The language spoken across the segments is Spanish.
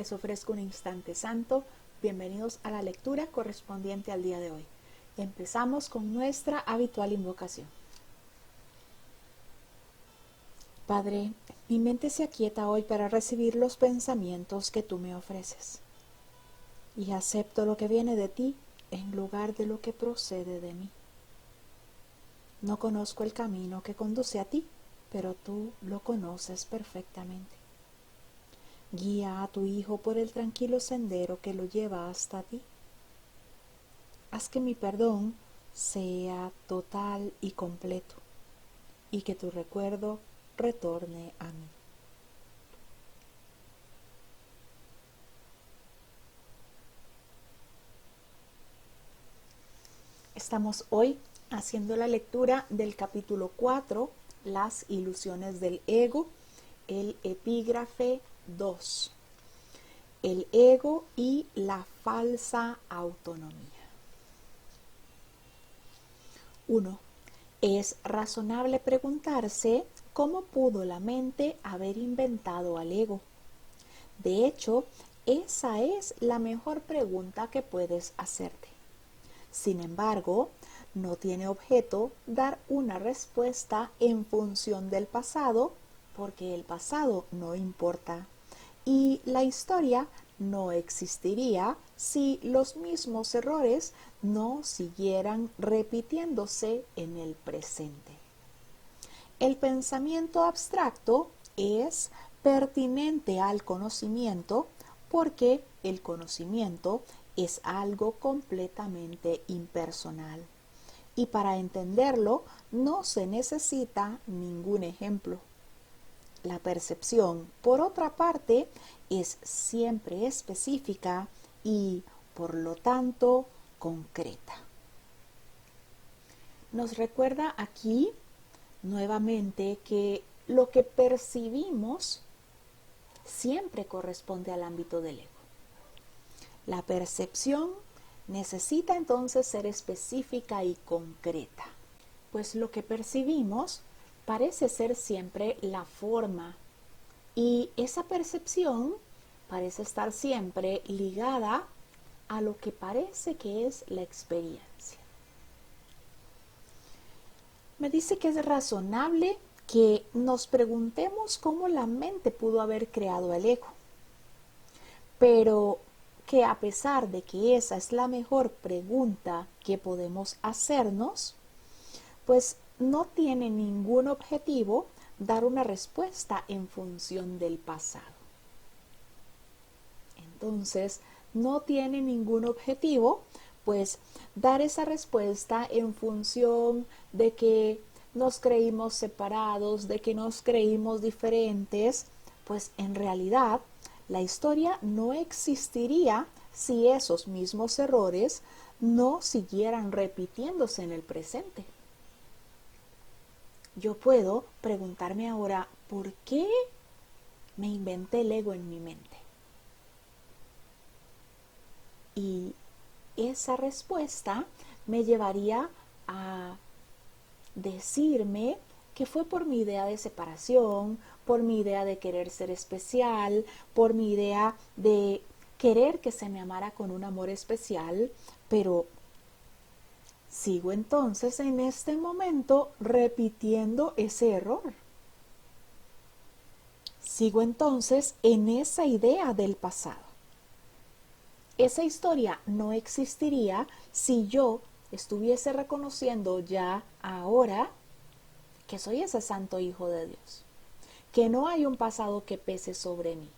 les ofrezco un instante santo. Bienvenidos a la lectura correspondiente al día de hoy. Empezamos con nuestra habitual invocación. Padre, mi mente se aquieta hoy para recibir los pensamientos que tú me ofreces. Y acepto lo que viene de ti en lugar de lo que procede de mí. No conozco el camino que conduce a ti, pero tú lo conoces perfectamente. Guía a tu Hijo por el tranquilo sendero que lo lleva hasta ti. Haz que mi perdón sea total y completo, y que tu recuerdo retorne a mí. Estamos hoy haciendo la lectura del capítulo 4, Las ilusiones del ego, el epígrafe 2, el ego y la falsa autonomía. 1. Es razonable preguntarse cómo pudo la mente haber inventado al ego. De hecho, esa es la mejor pregunta que puedes hacerte. Sin embargo, no tiene objeto dar una respuesta en función del pasado, porque el pasado no importa y la historia no existiría si los mismos errores no siguieran repitiéndose en el presente. El pensamiento abstracto es pertinente al conocimiento porque el conocimiento es algo completamente impersonal. Y para entenderlo no se necesita ningún ejemplo. La percepción, por otra parte, es siempre específica y, por lo tanto, concreta. Nos recuerda aquí nuevamente que lo que percibimos siempre corresponde al ámbito del ego. La percepción necesita entonces ser específica y concreta, pues lo que percibimos parece ser siempre la forma y esa percepción parece estar siempre ligada a lo que parece que es la experiencia. Me dice que es razonable que nos preguntemos cómo la mente pudo haber creado el ego, pero que a pesar de que esa es la mejor pregunta que podemos hacernos, pues no tiene ningún objetivo dar una respuesta en función del pasado. Entonces, no tiene ningún objetivo, pues dar esa respuesta en función de que nos creímos separados, de que nos creímos diferentes, pues en realidad la historia no existiría si esos mismos errores no siguieran repitiéndose en el presente. Yo puedo preguntarme ahora, ¿por qué me inventé el ego en mi mente? Y esa respuesta me llevaría a decirme que fue por mi idea de separación, por mi idea de querer ser especial, por mi idea de querer que se me amara con un amor especial, pero sigo entonces en este momento repitiendo ese error. Sigo entonces en esa idea del pasado. Esa historia no existiría si yo estuviese reconociendo ya ahora que soy ese santo hijo de Dios, que no hay un pasado que pese sobre mí,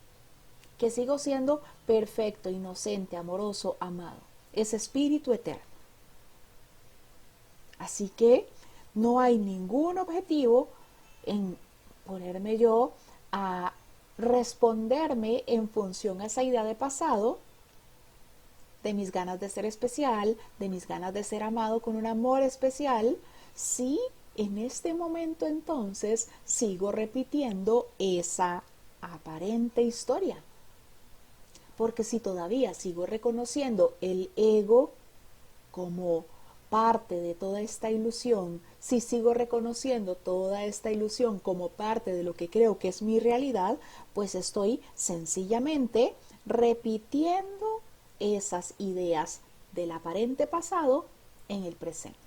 que sigo siendo perfecto, inocente, amoroso, amado, ese espíritu eterno. Así que no hay ningún objetivo en ponerme yo a responderme en función a esa idea de pasado, de mis ganas de ser especial, de mis ganas de ser amado con un amor especial, si en este momento entonces sigo repitiendo esa aparente historia. Porque si todavía sigo reconociendo el ego como parte de toda esta ilusión, si sigo reconociendo toda esta ilusión como parte de lo que creo que es mi realidad, pues estoy sencillamente repitiendo esas ideas del aparente pasado en el presente.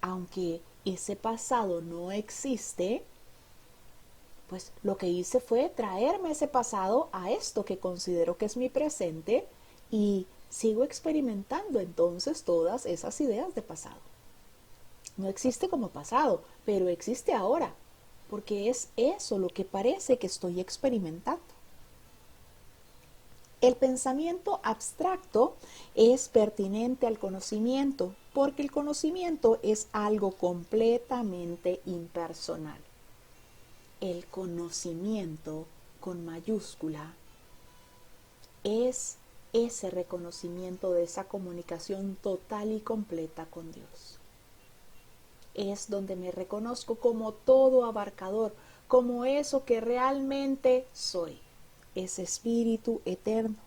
Aunque ese pasado no existe, pues lo que hice fue traerme ese pasado a esto que considero que es mi presente y sigo experimentando entonces todas esas ideas de pasado. No existe como pasado, pero existe ahora, porque es eso lo que parece que estoy experimentando. El pensamiento abstracto es pertinente al conocimiento, porque el conocimiento es algo completamente impersonal. El conocimiento con mayúscula es ese reconocimiento de esa comunicación total y completa con Dios. Es donde me reconozco como todo abarcador, como eso que realmente soy, ese espíritu eterno.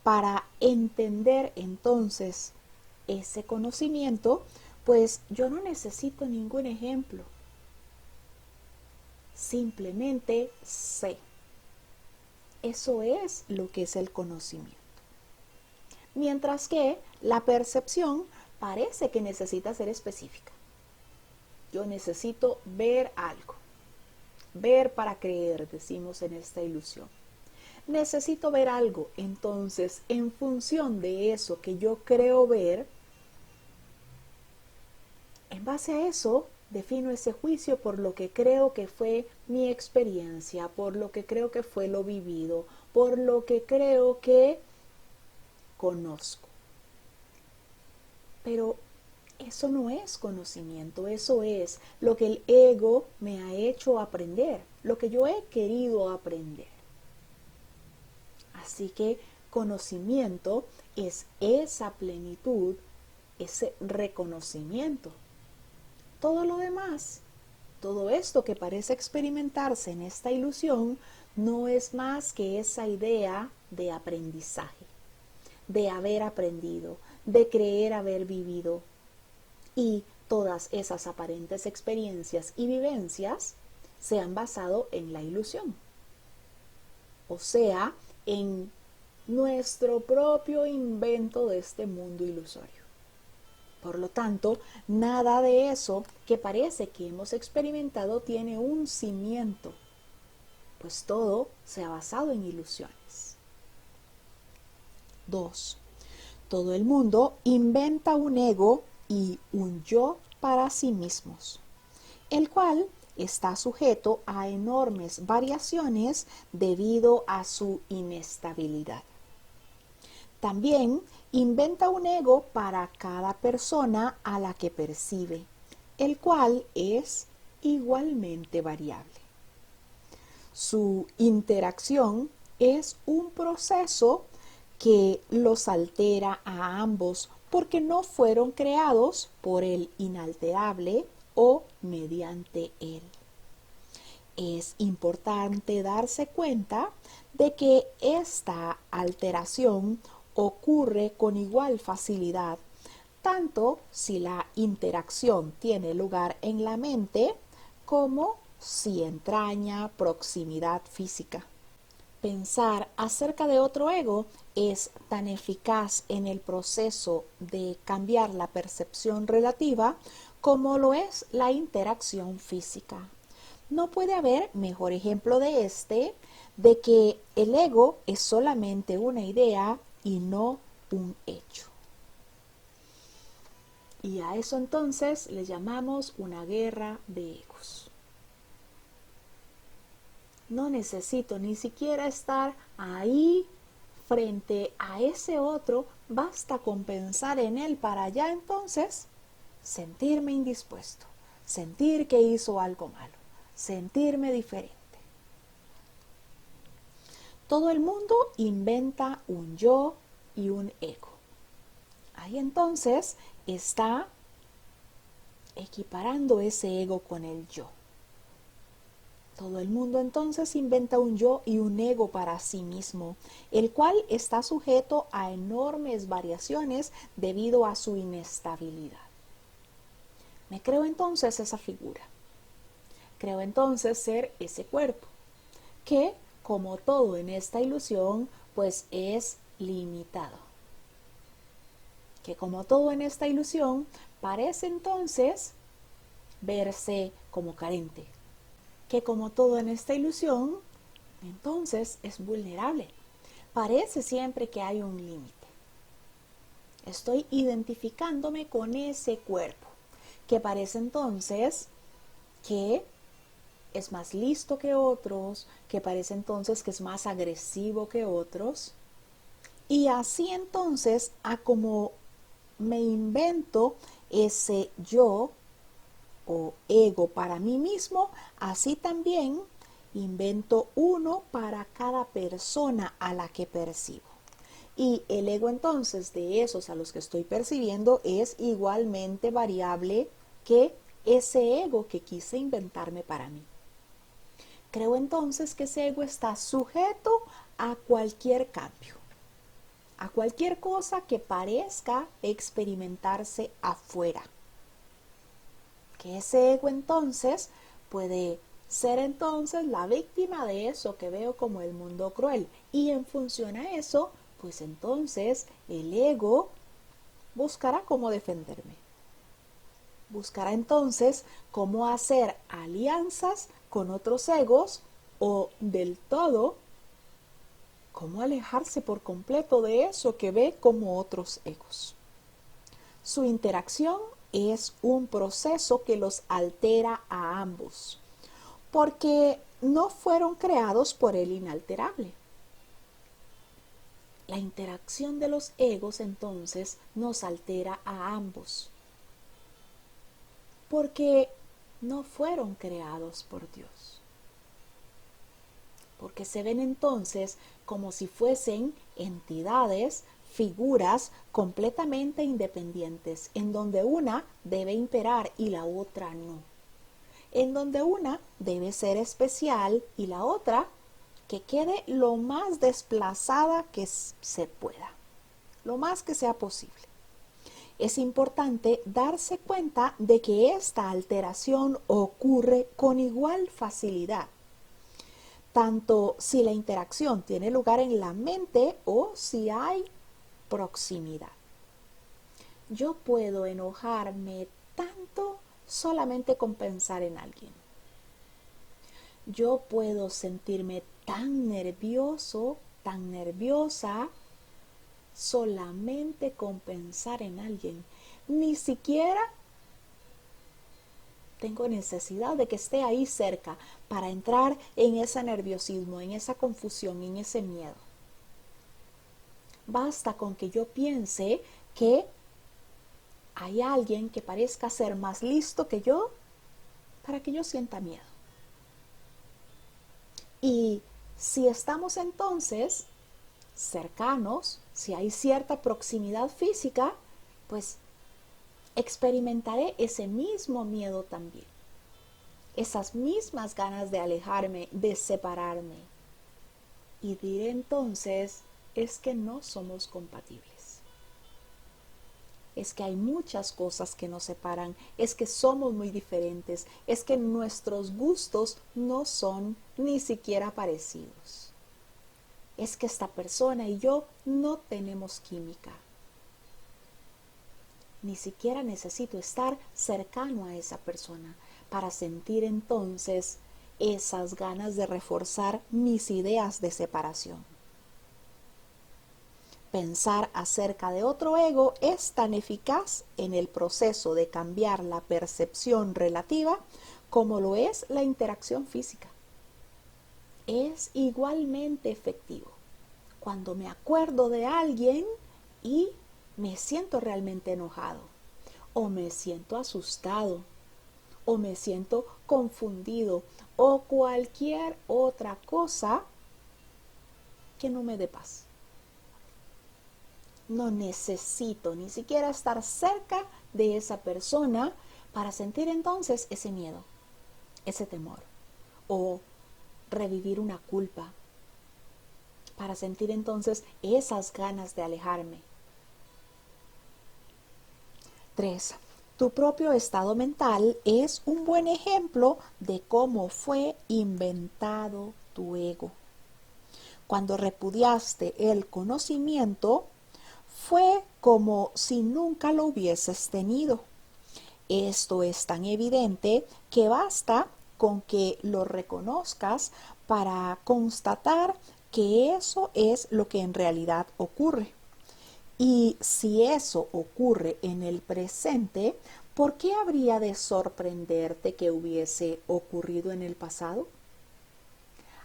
Para entender entonces ese conocimiento, pues yo no necesito ningún ejemplo. Simplemente sé. Eso es lo que es el conocimiento. Mientras que la percepción parece que necesita ser específica. Yo necesito ver algo. Ver para creer, decimos en esta ilusión. Necesito ver algo, entonces en función de eso que yo creo ver, en base a eso defino ese juicio por lo que creo que fue mi experiencia, por lo que creo que fue lo vivido, por lo que creo que conozco. Pero eso no es conocimiento, eso es lo que el ego me ha hecho aprender, lo que yo he querido aprender. Así que conocimiento es esa plenitud, ese reconocimiento. Todo lo demás, todo esto que parece experimentarse en esta ilusión, no es más que esa idea de aprendizaje, de haber aprendido, de creer haber vivido. Y todas esas aparentes experiencias y vivencias se han basado en la ilusión. O sea, en nuestro propio invento de este mundo ilusorio. Por lo tanto, nada de eso que parece que hemos experimentado tiene un cimiento, pues todo se ha basado en ilusiones. 2. Todo el mundo inventa un ego y un yo para sí mismos, el cual está sujeto a enormes variaciones debido a su inestabilidad. También inventa un ego para cada persona a la que percibe, el cual es igualmente variable. Su interacción es un proceso que los altera a ambos porque no fueron creados por el inalterable o mediante él. Es importante darse cuenta de que esta alteración ocurre con igual facilidad, tanto si la interacción tiene lugar en la mente como si entraña proximidad física. Pensar acerca de otro ego es tan eficaz en el proceso de cambiar la percepción relativa como lo es la interacción física. No puede haber mejor ejemplo de que el ego es solamente una idea y no un hecho. Y a eso entonces le llamamos una guerra de egos. No necesito ni siquiera estar ahí frente a ese otro, basta con pensar en él para ya entonces sentirme indispuesto, sentir que hizo algo malo, sentirme diferente. Todo el mundo inventa un yo y un ego. Ahí entonces está equiparando ese ego con el yo. Todo el mundo entonces inventa un yo y un ego para sí mismo, el cual está sujeto a enormes variaciones debido a su inestabilidad. Me creo entonces esa figura. Creo entonces ser ese cuerpo, que como todo en esta ilusión, pues es limitado. Que como todo en esta ilusión, parece entonces verse como carente. Que como todo en esta ilusión, entonces es vulnerable. Parece siempre que hay un límite. Estoy identificándome con ese cuerpo, que parece entonces que es más listo que otros, que parece entonces que es más agresivo que otros. Y así entonces, a como me invento ese yo o ego para mí mismo, así también invento uno para cada persona a la que percibo. Y el ego entonces de esos a los que estoy percibiendo es igualmente variable que ese ego que quise inventarme para mí. Creo entonces que ese ego está sujeto a cualquier cambio, a cualquier cosa que parezca experimentarse afuera. Que ese ego entonces puede ser entonces la víctima de eso que veo como el mundo cruel. Y en función a eso, pues entonces el ego buscará cómo defenderme. Buscará entonces cómo hacer alianzas con otros egos o del todo cómo alejarse por completo de eso que ve como otros egos. Su interacción es un proceso que los altera a ambos, porque no fueron creados por el inalterable. La interacción de los egos entonces nos altera a ambos, porque no fueron creados por Dios. Porque se ven entonces como si fuesen entidades, figuras completamente independientes, en donde una debe imperar y la otra no. En donde una debe ser especial y la otra que quede lo más desplazada que se pueda, lo más que sea posible. Es importante darse cuenta de que esta alteración ocurre con igual facilidad, tanto si la interacción tiene lugar en la mente o si hay proximidad. Yo puedo enojarme tanto solamente con pensar en alguien. Yo puedo sentirme tan nervioso, tan nerviosa, solamente con pensar en alguien. Ni siquiera tengo necesidad de que esté ahí cerca para entrar en ese nerviosismo, en esa confusión, en ese miedo. Basta con que yo piense que hay alguien que parezca ser más listo que yo para que yo sienta miedo. Y si estamos entonces cercanos, si hay cierta proximidad física, pues experimentaré ese mismo miedo también. Esas mismas ganas de alejarme, de separarme. Y diré entonces, es que no somos compatibles. Es que hay muchas cosas que nos separan, es que somos muy diferentes, es que nuestros gustos no son ni siquiera parecidos. Es que esta persona y yo no tenemos química. Ni siquiera necesito estar cercano a esa persona para sentir entonces esas ganas de reforzar mis ideas de separación. Pensar acerca de otro ego es tan eficaz en el proceso de cambiar la percepción relativa como lo es la interacción física. Es igualmente efectivo cuando me acuerdo de alguien y me siento realmente enojado, o me siento asustado, o me siento confundido, o cualquier otra cosa que no me dé paz. No necesito ni siquiera estar cerca de esa persona para sentir entonces ese miedo, ese temor, o revivir una culpa, para sentir entonces esas ganas de alejarme. 3. Tu propio estado mental es un buen ejemplo de cómo fue inventado tu ego. Cuando repudiaste el conocimiento, fue como si nunca lo hubieses tenido. Esto es tan evidente que basta con que lo reconozcas para constatar que eso es lo que en realidad ocurre. Y si eso ocurre en el presente, ¿por qué habría de sorprenderte que hubiese ocurrido en el pasado?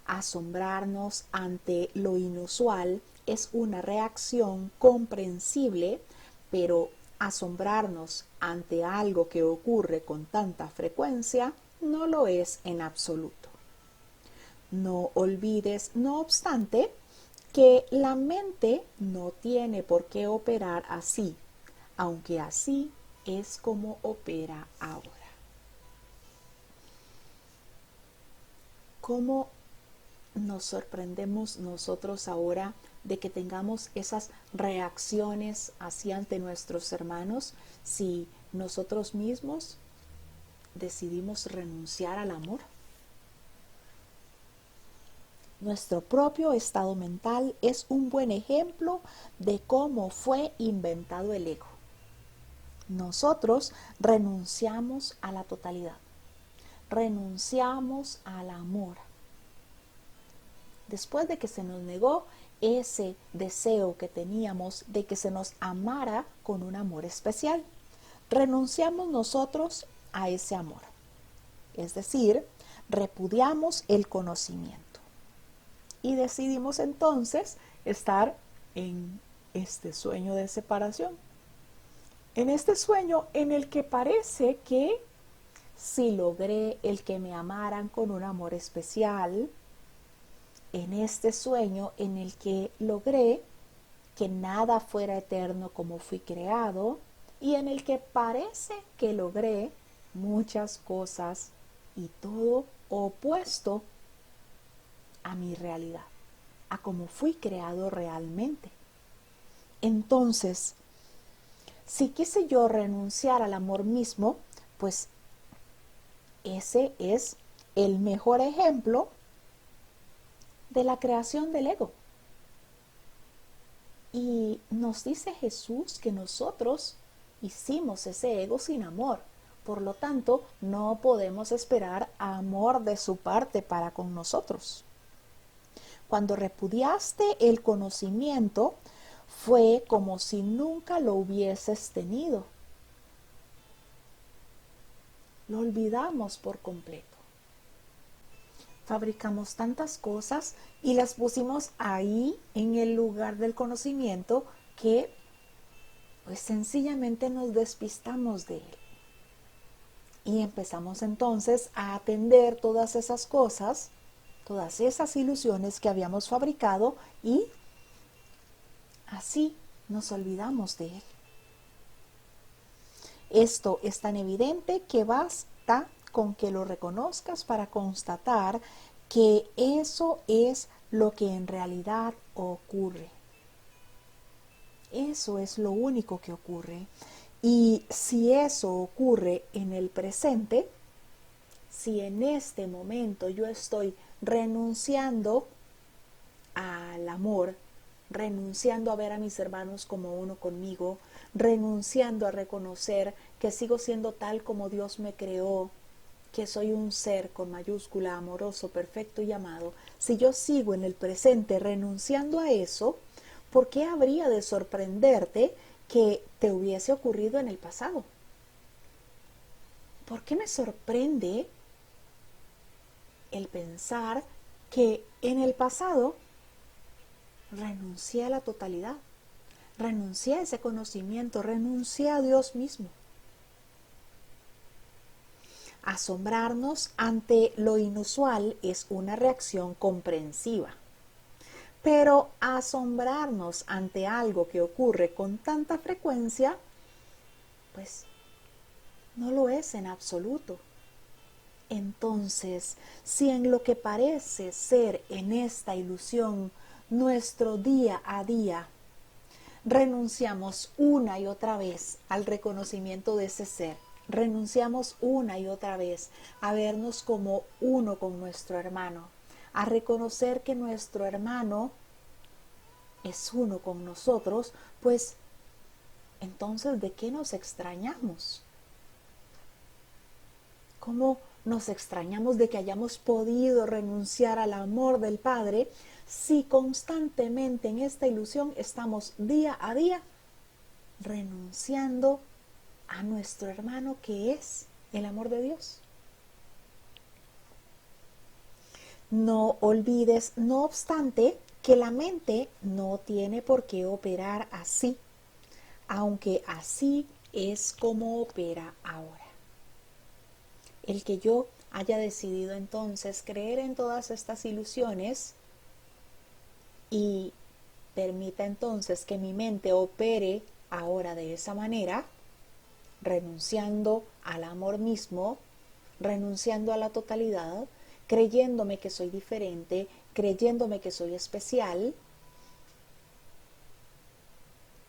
Asombrarnos ante lo inusual es una reacción comprensible, pero asombrarnos ante algo que ocurre con tanta frecuencia no lo es en absoluto. No olvides, no obstante, que la mente no tiene por qué operar así, aunque así es como opera ahora. ¿Cómo nos sorprendemos nosotros ahora de que tengamos esas reacciones así ante nuestros hermanos si nosotros mismos decidimos renunciar al amor? Nuestro propio estado mental es un buen ejemplo de cómo fue inventado el ego. Nosotros renunciamos a la totalidad, renunciamos al amor. Después de que se nos negó ese deseo que teníamos de que se nos amara con un amor especial, renunciamos nosotros a ese amor. Es decir, repudiamos el conocimiento. Y decidimos entonces estar en este sueño de separación. En este sueño en el que parece que si logré el que me amaran con un amor especial, en este sueño en el que logré que nada fuera eterno como fui creado y en el que parece que logré muchas cosas y todo opuesto a mi realidad, a cómo fui creado realmente. Entonces, si quise yo renunciar al amor mismo, pues ese es el mejor ejemplo de la creación del ego. Y nos dice Jesús que nosotros hicimos ese ego sin amor. Por lo tanto, no podemos esperar amor de su parte para con nosotros. Cuando repudiaste el conocimiento, fue como si nunca lo hubieses tenido. Lo olvidamos por completo. Fabricamos tantas cosas y las pusimos ahí en el lugar del conocimiento que pues sencillamente nos despistamos de él. Y empezamos entonces a atender todas esas cosas, todas esas ilusiones que habíamos fabricado y así nos olvidamos de él. Esto es tan evidente que basta con que lo reconozcas para constatar que eso es lo que en realidad ocurre. Eso es lo único que ocurre. Y si eso ocurre en el presente, si en este momento yo estoy renunciando al amor, renunciando a ver a mis hermanos como uno conmigo, renunciando a reconocer que sigo siendo tal como Dios me creó, que soy un ser con mayúscula, amoroso, perfecto y amado, si yo sigo en el presente renunciando a eso, ¿por qué habría de sorprenderte que te hubiese ocurrido en el pasado? ¿Por qué me sorprende el pensar que en el pasado renuncié a la totalidad, renuncié a ese conocimiento, renuncié a Dios mismo? Asombrarnos ante lo inusual es una reacción comprensiva, pero asombrarnos ante algo que ocurre con tanta frecuencia, pues no lo es en absoluto. Entonces, si en lo que parece ser en esta ilusión nuestro día a día renunciamos una y otra vez al reconocimiento de ese ser, renunciamos una y otra vez a vernos como uno con nuestro hermano, a reconocer que nuestro hermano es uno con nosotros, pues entonces ¿de qué nos extrañamos? ¿Cómo nos extrañamos de que hayamos podido renunciar al amor del Padre si constantemente en esta ilusión estamos día a día renunciando a nuestro hermano que es el amor de Dios? No olvides, no obstante, que la mente no tiene por qué operar así, aunque así es como opera ahora. El que yo haya decidido entonces creer en todas estas ilusiones y permita entonces que mi mente opere ahora de esa manera, renunciando al amor mismo, renunciando a la totalidad, creyéndome que soy diferente, creyéndome que soy especial,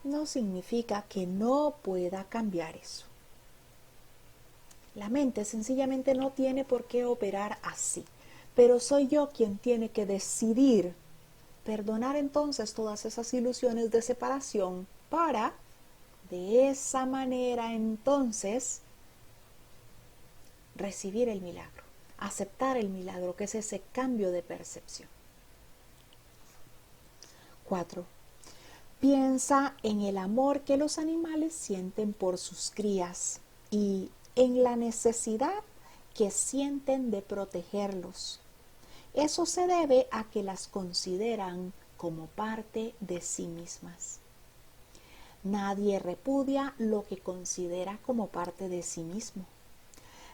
no significa que no pueda cambiar eso. La mente sencillamente no tiene por qué operar así, pero soy yo quien tiene que decidir perdonar entonces todas esas ilusiones de separación para de esa manera entonces recibir el milagro, aceptar el milagro, que es ese cambio de percepción. 4. Piensa en el amor que los animales sienten por sus crías y en la necesidad que sienten de protegerlos. Eso se debe a que las consideran como parte de sí mismas. Nadie repudia lo que considera como parte de sí mismo.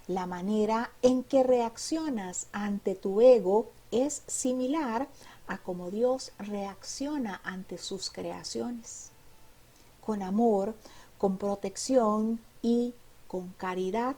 La manera en que reaccionas ante tu ego es similar a cómo Dios reacciona ante sus creaciones. Con amor, con protección y con caridad,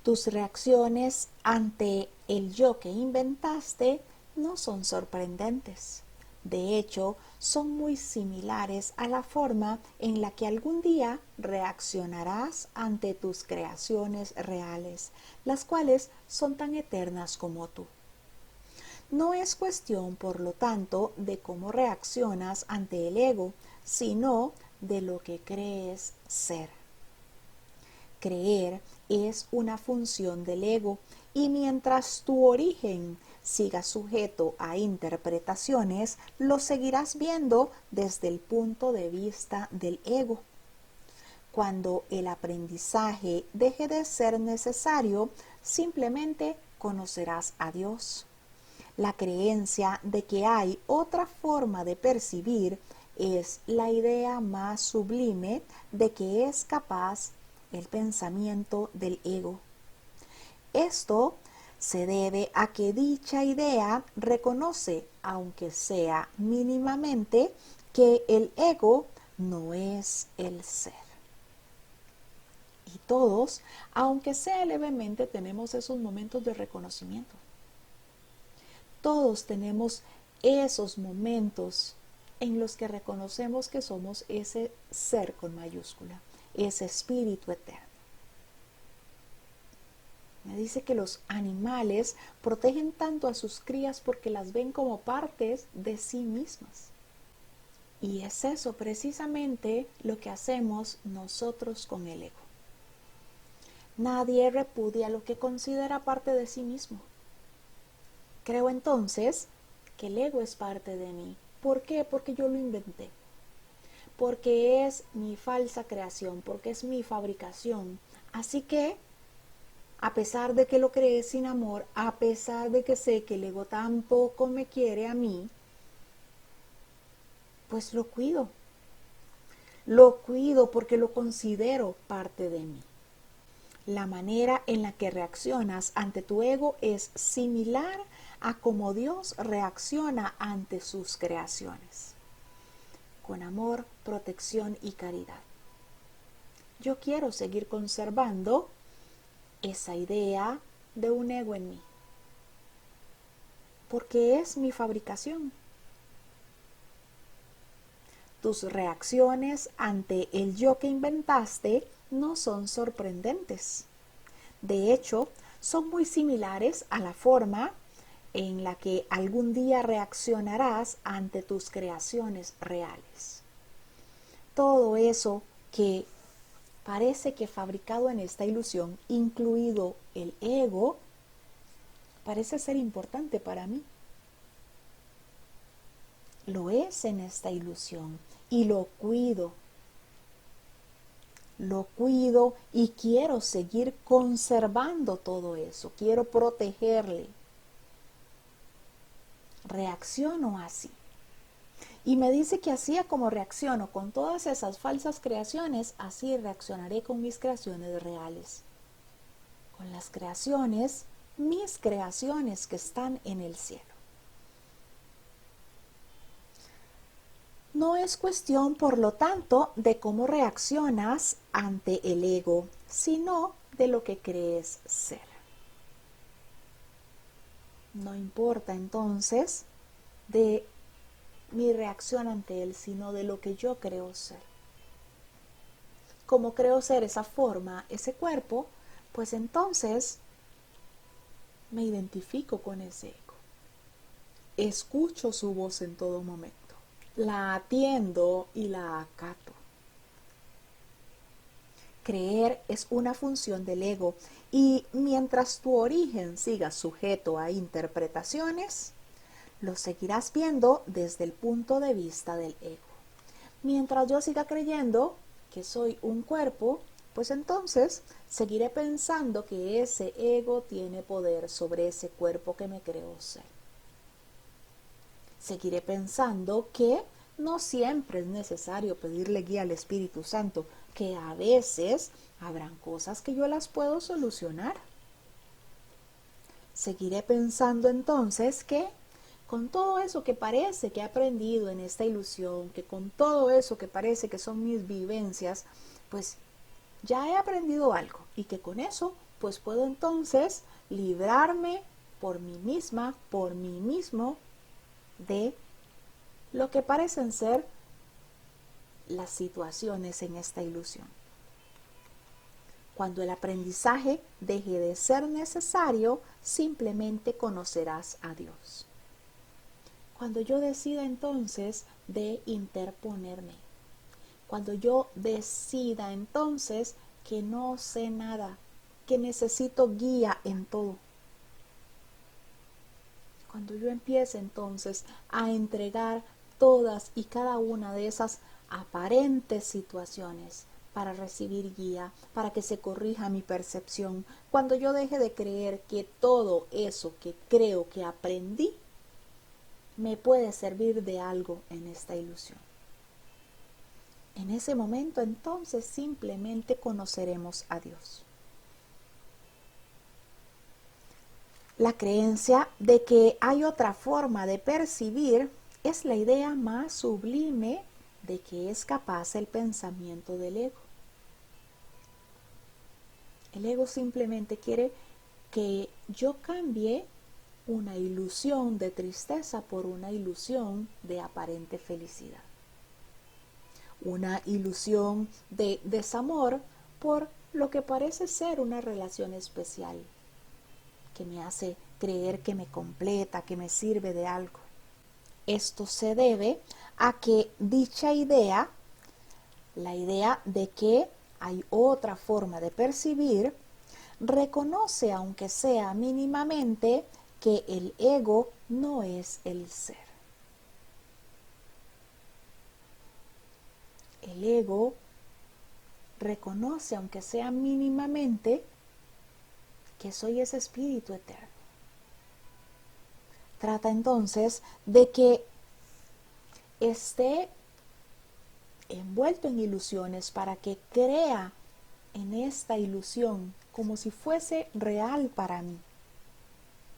tus reacciones ante el yo que inventaste no son sorprendentes. De hecho, son muy similares a la forma en la que algún día reaccionarás ante tus creaciones reales, las cuales son tan eternas como tú. No es cuestión, por lo tanto, de cómo reaccionas ante el ego, sino de lo que crees ser. Creer es una función del ego y mientras tu origen siga sujeto a interpretaciones, lo seguirás viendo desde el punto de vista del ego. Cuando el aprendizaje deje de ser necesario, simplemente conocerás a Dios. La creencia de que hay otra forma de percibir es la idea más sublime de que es capaz el pensamiento del ego. Esto se debe a que dicha idea reconoce, aunque sea mínimamente, que el ego no es el ser. Y todos, aunque sea levemente, tenemos esos momentos de reconocimiento. Todos tenemos esos momentos en los que reconocemos que somos ese ser con mayúscula, ese espíritu eterno. Me dice que los animales protegen tanto a sus crías porque las ven como partes de sí mismas. Y es eso precisamente lo que hacemos nosotros con el ego. Nadie repudia lo que considera parte de sí mismo. Creo entonces que el ego es parte de mí. ¿Por qué? Porque yo lo inventé. Porque es mi falsa creación, porque es mi fabricación. Así que, a pesar de que lo creé sin amor, a pesar de que sé que el ego tampoco me quiere a mí, pues lo cuido. Lo cuido porque lo considero parte de mí. La manera en la que reaccionas ante tu ego es similar a cómo Dios reacciona ante sus creaciones, con amor, protección y caridad. Yo quiero seguir conservando esa idea de un ego en mí, porque es mi fabricación. Tus reacciones ante el yo que inventaste no son sorprendentes. De hecho, son muy similares a la forma en la que algún día reaccionarás ante tus creaciones reales. Todo eso que parece que fabricado en esta ilusión, incluido el ego, parece ser importante para mí. Lo es en esta ilusión y lo cuido y quiero seguir conservando todo eso, quiero protegerle. Reacciono así. Y me dice que así como reacciono con todas esas falsas creaciones, así reaccionaré con mis creaciones reales. Con las creaciones, mis creaciones que están en el cielo. No es cuestión, por lo tanto, de cómo reaccionas ante el ego, sino de lo que crees ser. No importa entonces de mi reacción ante él, sino de lo que yo creo ser. Como creo ser esa forma, ese cuerpo, pues entonces me identifico con ese ego. Escucho su voz en todo momento. La atiendo y la acato. Creer es una función del ego y mientras tu origen siga sujeto a interpretaciones, lo seguirás viendo desde el punto de vista del ego. Mientras yo siga creyendo que soy un cuerpo, pues entonces seguiré pensando que ese ego tiene poder sobre ese cuerpo que me creo ser. Seguiré pensando que no siempre es necesario pedirle guía al Espíritu Santo, que a veces habrán cosas que yo las puedo solucionar. Seguiré pensando entonces que con todo eso que parece que he aprendido en esta ilusión, que con todo eso que parece que son mis vivencias, pues ya he aprendido algo y que con eso pues puedo entonces librarme por mí misma, por mí mismo, de lo que parecen ser las situaciones en esta ilusión. Cuando el aprendizaje deje de ser necesario, simplemente conocerás a Dios. Cuando yo decida entonces de interponerme, cuando yo decida entonces que no sé nada, que necesito guía en todo, cuando yo empiece entonces a entregar todas y cada una de esas aparentes situaciones para recibir guía, para que se corrija mi percepción, cuando yo deje de creer que todo eso que creo que aprendí me puede servir de algo en esta ilusión. En ese momento entonces simplemente conoceremos a Dios. La creencia de que hay otra forma de percibir es la idea más sublime de que es capaz el pensamiento del ego. El ego simplemente quiere que yo cambie una ilusión de tristeza por una ilusión de aparente felicidad. Una ilusión de desamor por lo que parece ser una relación especial, que me hace creer que me completa, que me sirve de algo. Esto se debe a que dicha idea, la idea de que hay otra forma de percibir, reconoce, aunque sea mínimamente, que el ego no es el ser. El ego reconoce, aunque sea mínimamente, que soy ese espíritu eterno. Trata entonces de que esté envuelto en ilusiones para que crea en esta ilusión como si fuese real para mí.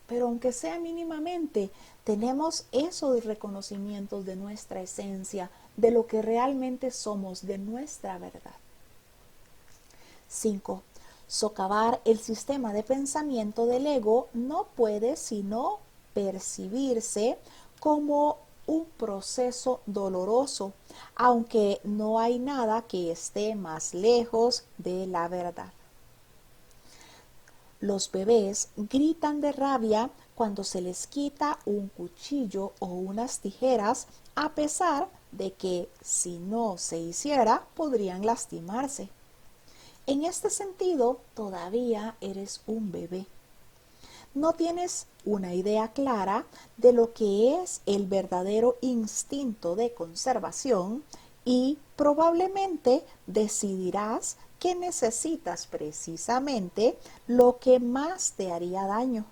Pero aunque sea mínimamente, tenemos esos reconocimientos de nuestra esencia, de lo que realmente somos, de nuestra verdad. 5. Socavar el sistema de pensamiento del ego no puede sino percibirse como un proceso doloroso, aunque no hay nada que esté más lejos de la verdad. Los bebés gritan de rabia cuando se les quita un cuchillo o unas tijeras, a pesar de que si no se hiciera podrían lastimarse. En este sentido, todavía eres un bebé. No tienes una idea clara de lo que es el verdadero instinto de conservación y probablemente decidirás que necesitas precisamente lo que más te haría daño.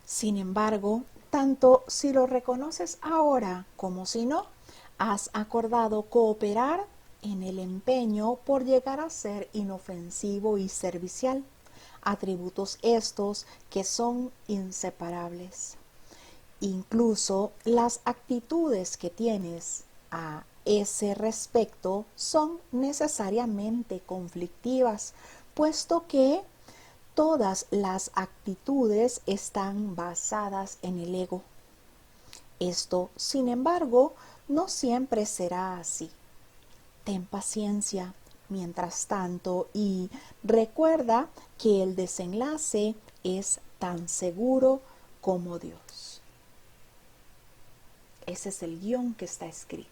Sin embargo, tanto si lo reconoces ahora como si no, has acordado cooperar en el empeño por llegar a ser inofensivo y servicial, atributos estos que son inseparables. Incluso las actitudes que tienes a ese respecto son necesariamente conflictivas, puesto que todas las actitudes están basadas en el ego. Esto, sin embargo, no siempre será así. Ten paciencia mientras tanto y recuerda que el desenlace es tan seguro como Dios. Ese es el guión que está escrito.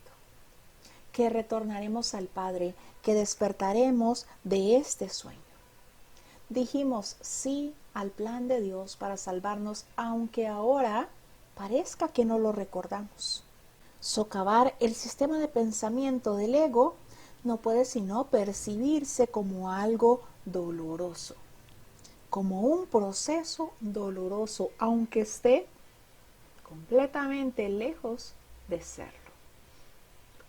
Que retornaremos al Padre, que despertaremos de este sueño. Dijimos sí al plan de Dios para salvarnos, aunque ahora parezca que no lo recordamos. Socavar el sistema de pensamiento del ego no puede sino percibirse como algo doloroso, como un proceso doloroso, aunque esté completamente lejos de serlo.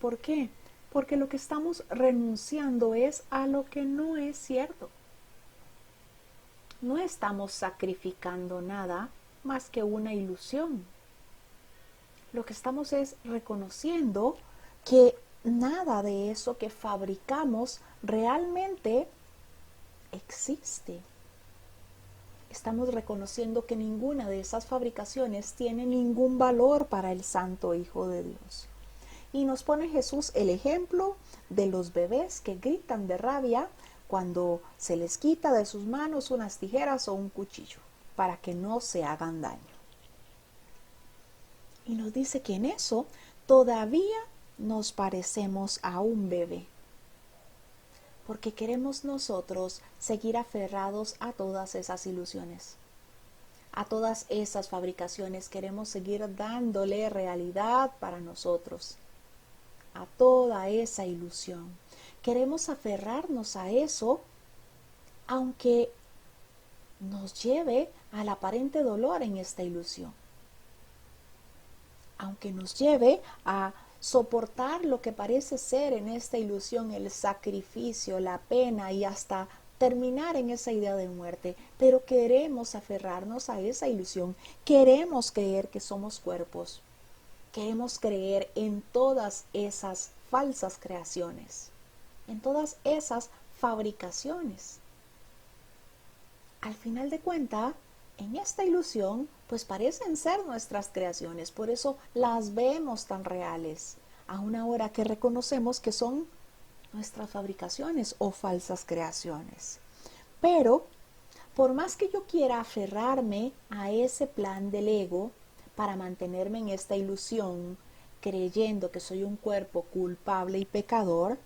¿Por qué? Porque lo que estamos renunciando es a lo que no es cierto. No estamos sacrificando nada más que una ilusión. Lo que estamos es reconociendo que nada de eso que fabricamos realmente existe. Estamos reconociendo que ninguna de esas fabricaciones tiene ningún valor para el Santo Hijo de Dios. Y nos pone Jesús el ejemplo de los bebés que gritan de rabia cuando se les quita de sus manos unas tijeras o un cuchillo para que no se hagan daño. Y nos dice que en eso todavía nos parecemos a un bebé, porque queremos nosotros seguir aferrados a todas esas ilusiones, a todas esas fabricaciones. Queremos seguir dándole realidad para nosotros a toda esa ilusión. Queremos aferrarnos a eso, aunque nos lleve al aparente dolor en esta ilusión, aunque nos lleve a soportar lo que parece ser en esta ilusión el sacrificio, la pena y hasta terminar en esa idea de muerte. Pero queremos aferrarnos a esa ilusión, queremos creer que somos cuerpos, queremos creer en todas esas falsas creaciones, en todas esas fabricaciones. Al final de cuentas, en esta ilusión, pues parecen ser nuestras creaciones, por eso las vemos tan reales, aun ahora que reconocemos que son nuestras fabricaciones o falsas creaciones. Pero, por más que yo quiera aferrarme a ese plan del ego para mantenerme en esta ilusión, creyendo que soy un cuerpo culpable y pecador,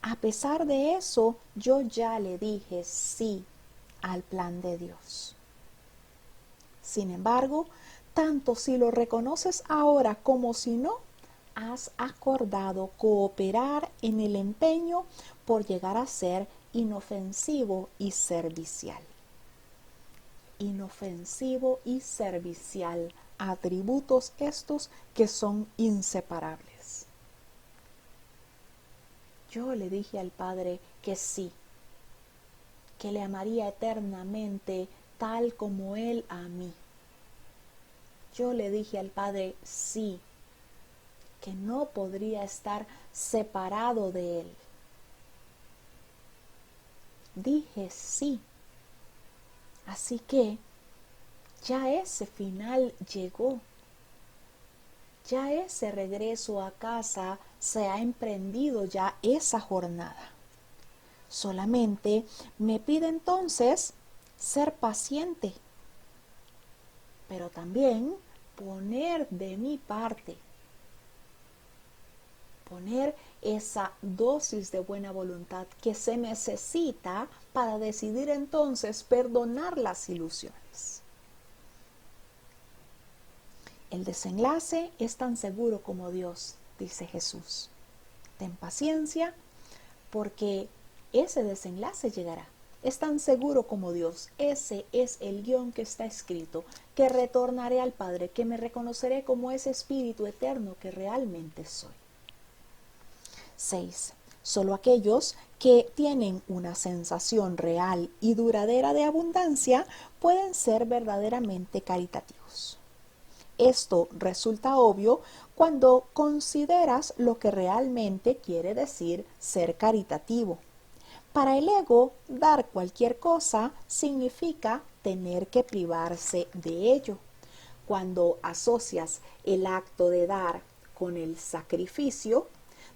a pesar de eso, yo ya le dije sí al plan de Dios. Sin embargo, tanto si lo reconoces ahora como si no, has acordado cooperar en el empeño por llegar a ser inofensivo y servicial. Inofensivo y servicial, atributos estos que son inseparables. Yo le dije al Padre que sí, que le amaría eternamente tal como Él a mí. Yo le dije al Padre sí, que no podría estar separado de Él. Dije sí. Así que ya ese final llegó. Ya ese regreso a casa se ha emprendido ya esa jornada. Solamente me pide entonces ser paciente, pero también poner de mi parte, poner esa dosis de buena voluntad que se necesita para decidir entonces perdonar las ilusiones. El desenlace es tan seguro como Dios, dice Jesús. Ten paciencia porque ese desenlace llegará. Es tan seguro como Dios. Ese es el guión que está escrito, que retornaré al Padre, que me reconoceré como ese espíritu eterno que realmente soy. 6. Solo aquellos que tienen una sensación real y duradera de abundancia pueden ser verdaderamente caritativos. Esto resulta obvio cuando consideras lo que realmente quiere decir ser caritativo. Para el ego, dar cualquier cosa significa tener que privarse de ello. Cuando asocias el acto de dar con el sacrificio,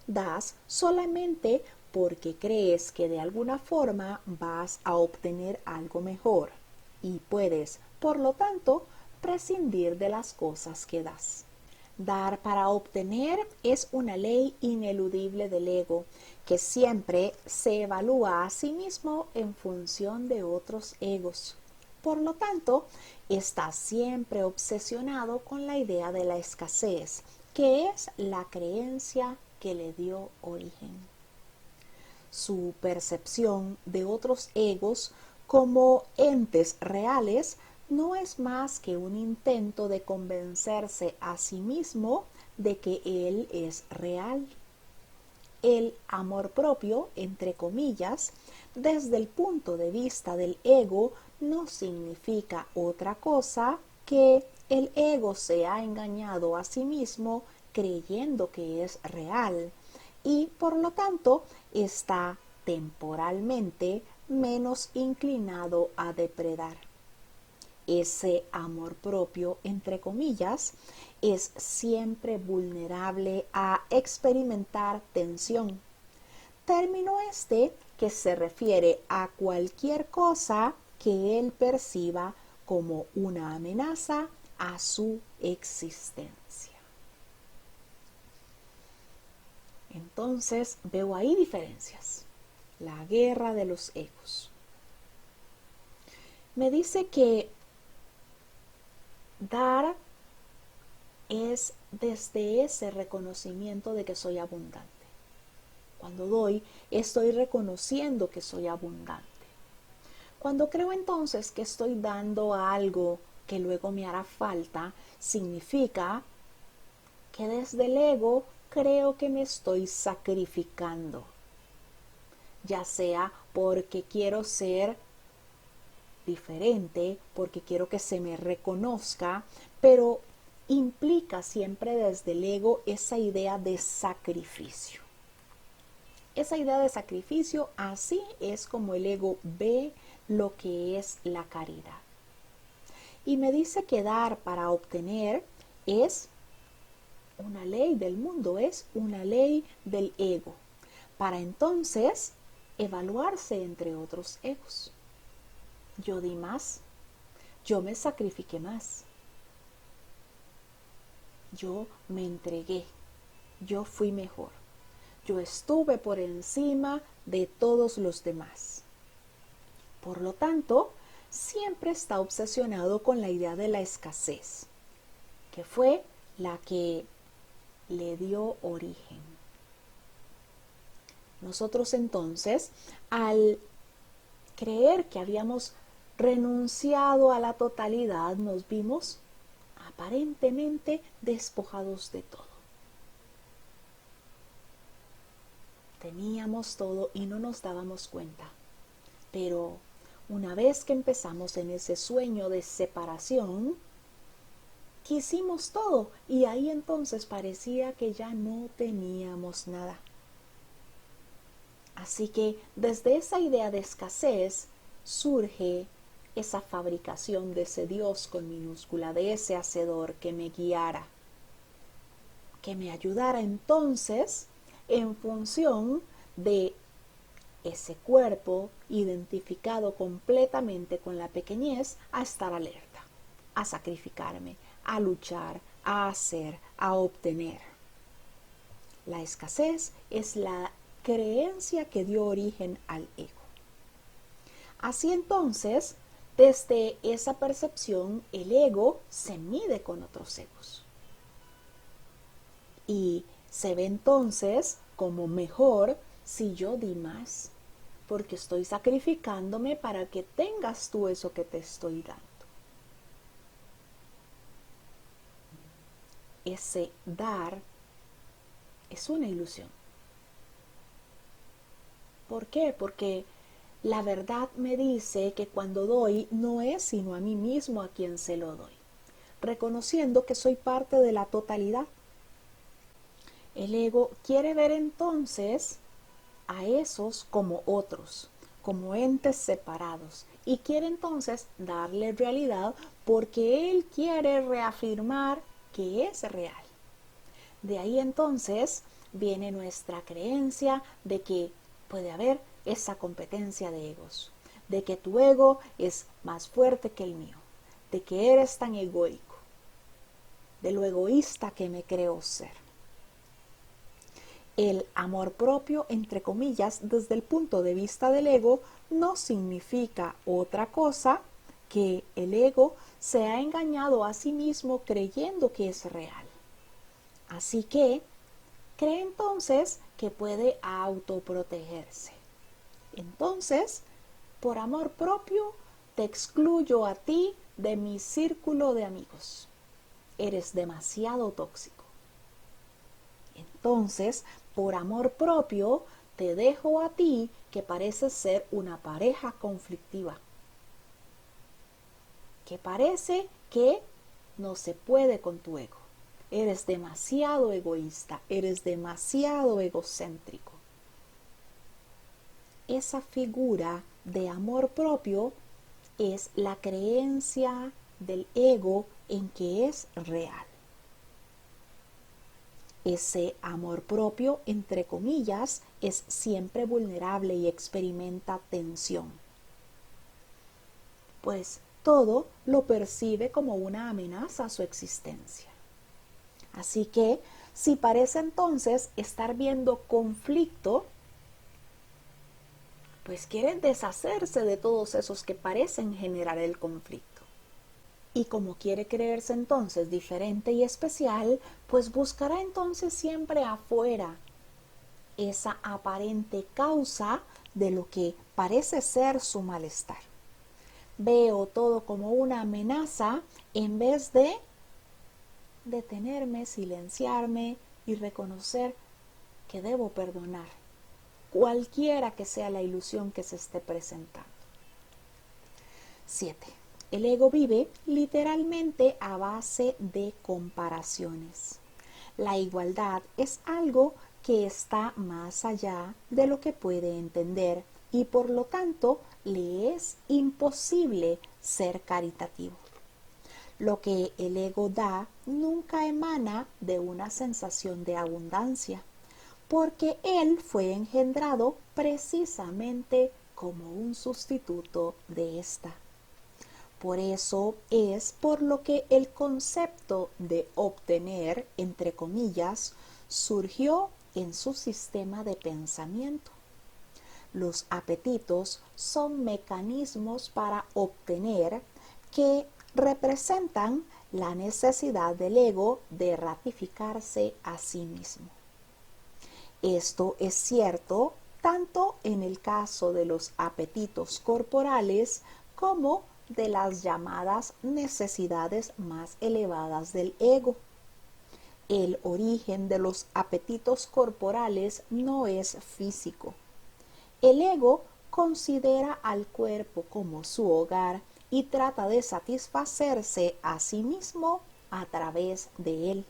das solamente porque crees que de alguna forma vas a obtener algo mejor y puedes, por lo tanto, prescindir de las cosas que das. Dar para obtener es una ley ineludible del ego, que siempre se evalúa a sí mismo en función de otros egos. Por lo tanto, está siempre obsesionado con la idea de la escasez, que es la creencia que le dio origen. Su percepción de otros egos como entes reales no es más que un intento de convencerse a sí mismo de que él es real. El amor propio, entre comillas, desde el punto de vista del ego, no significa otra cosa que el ego se ha engañado a sí mismo creyendo que es real y por lo tanto está temporalmente menos inclinado a depredar. Ese amor propio, entre comillas, es siempre vulnerable a experimentar tensión. Término este que se refiere a cualquier cosa que él perciba como una amenaza a su existencia. Entonces veo ahí diferencias. La guerra de los egos. Me dice que dar es desde ese reconocimiento de que soy abundante. Cuando doy, estoy reconociendo que soy abundante. Cuando creo entonces que estoy dando algo que luego me hará falta, significa que desde el ego creo que me estoy sacrificando, ya sea porque quiero ser diferente, porque quiero que se me reconozca, pero implica siempre desde el ego esa idea de sacrificio. Esa idea de sacrificio, así es como el ego ve lo que es la caridad. Y me dice que dar para obtener es una ley del mundo, es una ley del ego, para entonces evaluarse entre otros egos. Yo di más, yo me sacrifiqué más, yo me entregué, yo fui mejor, yo estuve por encima de todos los demás. Por lo tanto, siempre está obsesionado con la idea de la escasez, que fue la que le dio origen. Nosotros entonces, al creer que habíamos renunciado a la totalidad, nos vimos aparentemente despojados de todo. Teníamos todo y no nos dábamos cuenta. Pero una vez que empezamos en ese sueño de separación, quisimos todo y ahí entonces parecía que ya no teníamos nada. Así que desde esa idea de escasez surge esa fabricación de ese Dios con minúscula, de ese hacedor que me guiara, que me ayudara entonces en función de ese cuerpo identificado completamente con la pequeñez a estar alerta, a sacrificarme, a luchar, a hacer, a obtener. La escasez es la creencia que dio origen al ego. Así entonces, desde esa percepción, el ego se mide con otros egos. Y se ve entonces como mejor si yo di más, porque estoy sacrificándome para que tengas tú eso que te estoy dando. Ese dar es una ilusión. ¿Por qué? Porque la verdad me dice que cuando doy no es sino a mí mismo a quien se lo doy, reconociendo que soy parte de la totalidad. El ego quiere ver entonces a esos como otros, como entes separados, y quiere entonces darle realidad porque él quiere reafirmar que es real. De ahí entonces viene nuestra creencia de que puede haber esa competencia de egos, de que tu ego es más fuerte que el mío, de que eres tan egoico, de lo egoísta que me creo ser. El amor propio, entre comillas, desde el punto de vista del ego, no significa otra cosa que el ego se ha engañado a sí mismo creyendo que es real. Así que cree entonces que puede autoprotegerse. Entonces, por amor propio, te excluyo a ti de mi círculo de amigos. Eres demasiado tóxico. Entonces, por amor propio, te dejo a ti que pareces ser una pareja conflictiva, que parece que no se puede con tu ego. Eres demasiado egoísta, eres demasiado egocéntrico. Esa figura de amor propio es la creencia del ego en que es real. Ese amor propio, entre comillas, es siempre vulnerable y experimenta tensión, pues todo lo percibe como una amenaza a su existencia. Así que, si parece entonces estar viendo conflicto, pues quieren deshacerse de todos esos que parecen generar el conflicto. Y como quiere creerse entonces diferente y especial, pues buscará entonces siempre afuera esa aparente causa de lo que parece ser su malestar. Veo todo como una amenaza en vez de detenerme, silenciarme y reconocer que debo perdonar, cualquiera que sea la ilusión que se esté presentando. 7. El ego vive literalmente a base de comparaciones. La igualdad es algo que está más allá de lo que puede entender y por lo tanto le es imposible ser caritativo. Lo que el ego da nunca emana de una sensación de abundancia, porque él fue engendrado precisamente como un sustituto de esta. Por eso es por lo que el concepto de obtener, entre comillas, surgió en su sistema de pensamiento. Los apetitos son mecanismos para obtener que representan la necesidad del ego de ratificarse a sí mismo. Esto es cierto tanto en el caso de los apetitos corporales como de las llamadas necesidades más elevadas del ego. El origen de los apetitos corporales no es físico. El ego considera al cuerpo como su hogar y trata de satisfacerse a sí mismo a través de él.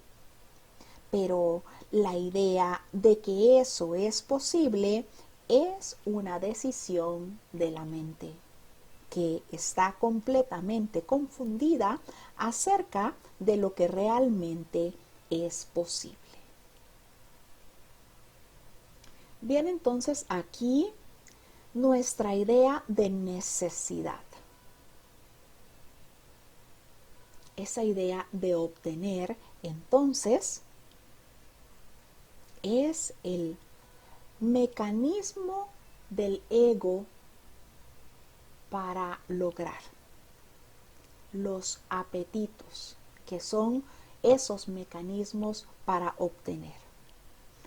Pero la idea de que eso es posible es una decisión de la mente, que está completamente confundida acerca de lo que realmente es posible. Bien, entonces aquí nuestra idea de necesidad. Esa idea de obtener, entonces, es el mecanismo del ego para lograr los apetitos, que son esos mecanismos para obtener.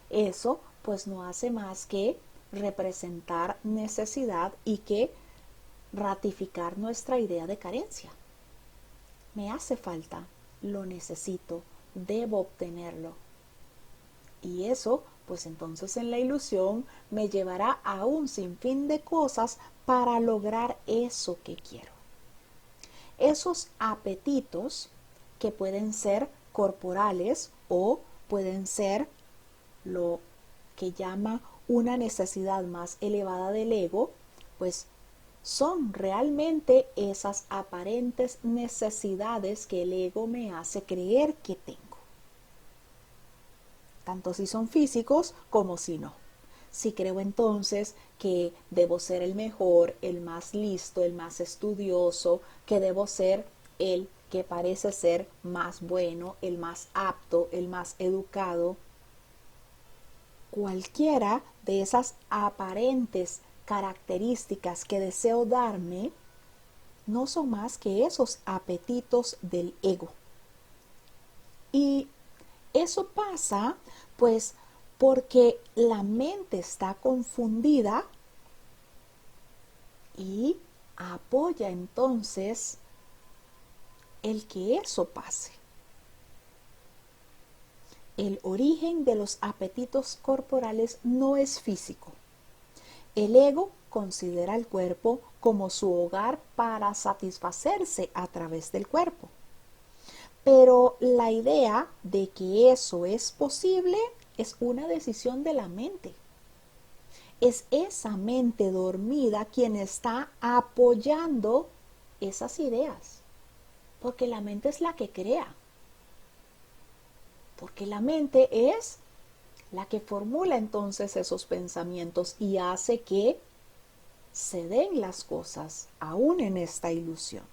Eso pues no hace más que representar necesidad y que ratificar nuestra idea de carencia. Me hace falta, lo necesito, debo obtenerlo. Y eso, pues entonces en la ilusión me llevará a un sinfín de cosas para lograr eso que quiero. Esos apetitos que pueden ser corporales o pueden ser lo que llama una necesidad más elevada del ego, pues son realmente esas aparentes necesidades que el ego me hace creer que tengo. Tanto si son físicos como si no. Si creo entonces que debo ser el mejor, el más listo, el más estudioso, que debo ser el que parece ser más bueno, el más apto, el más educado, cualquiera de esas aparentes características que deseo darme no son más que esos apetitos del ego. Y eso pasa pues porque la mente está confundida y apoya entonces el que eso pase. El origen de los apetitos corporales no es físico. El ego considera el cuerpo como su hogar para satisfacerse a través del cuerpo. Pero la idea de que eso es posible es una decisión de la mente. Es esa mente dormida quien está apoyando esas ideas. Porque la mente es la que crea. Porque la mente es la que formula entonces esos pensamientos y hace que se den las cosas aún en esta ilusión.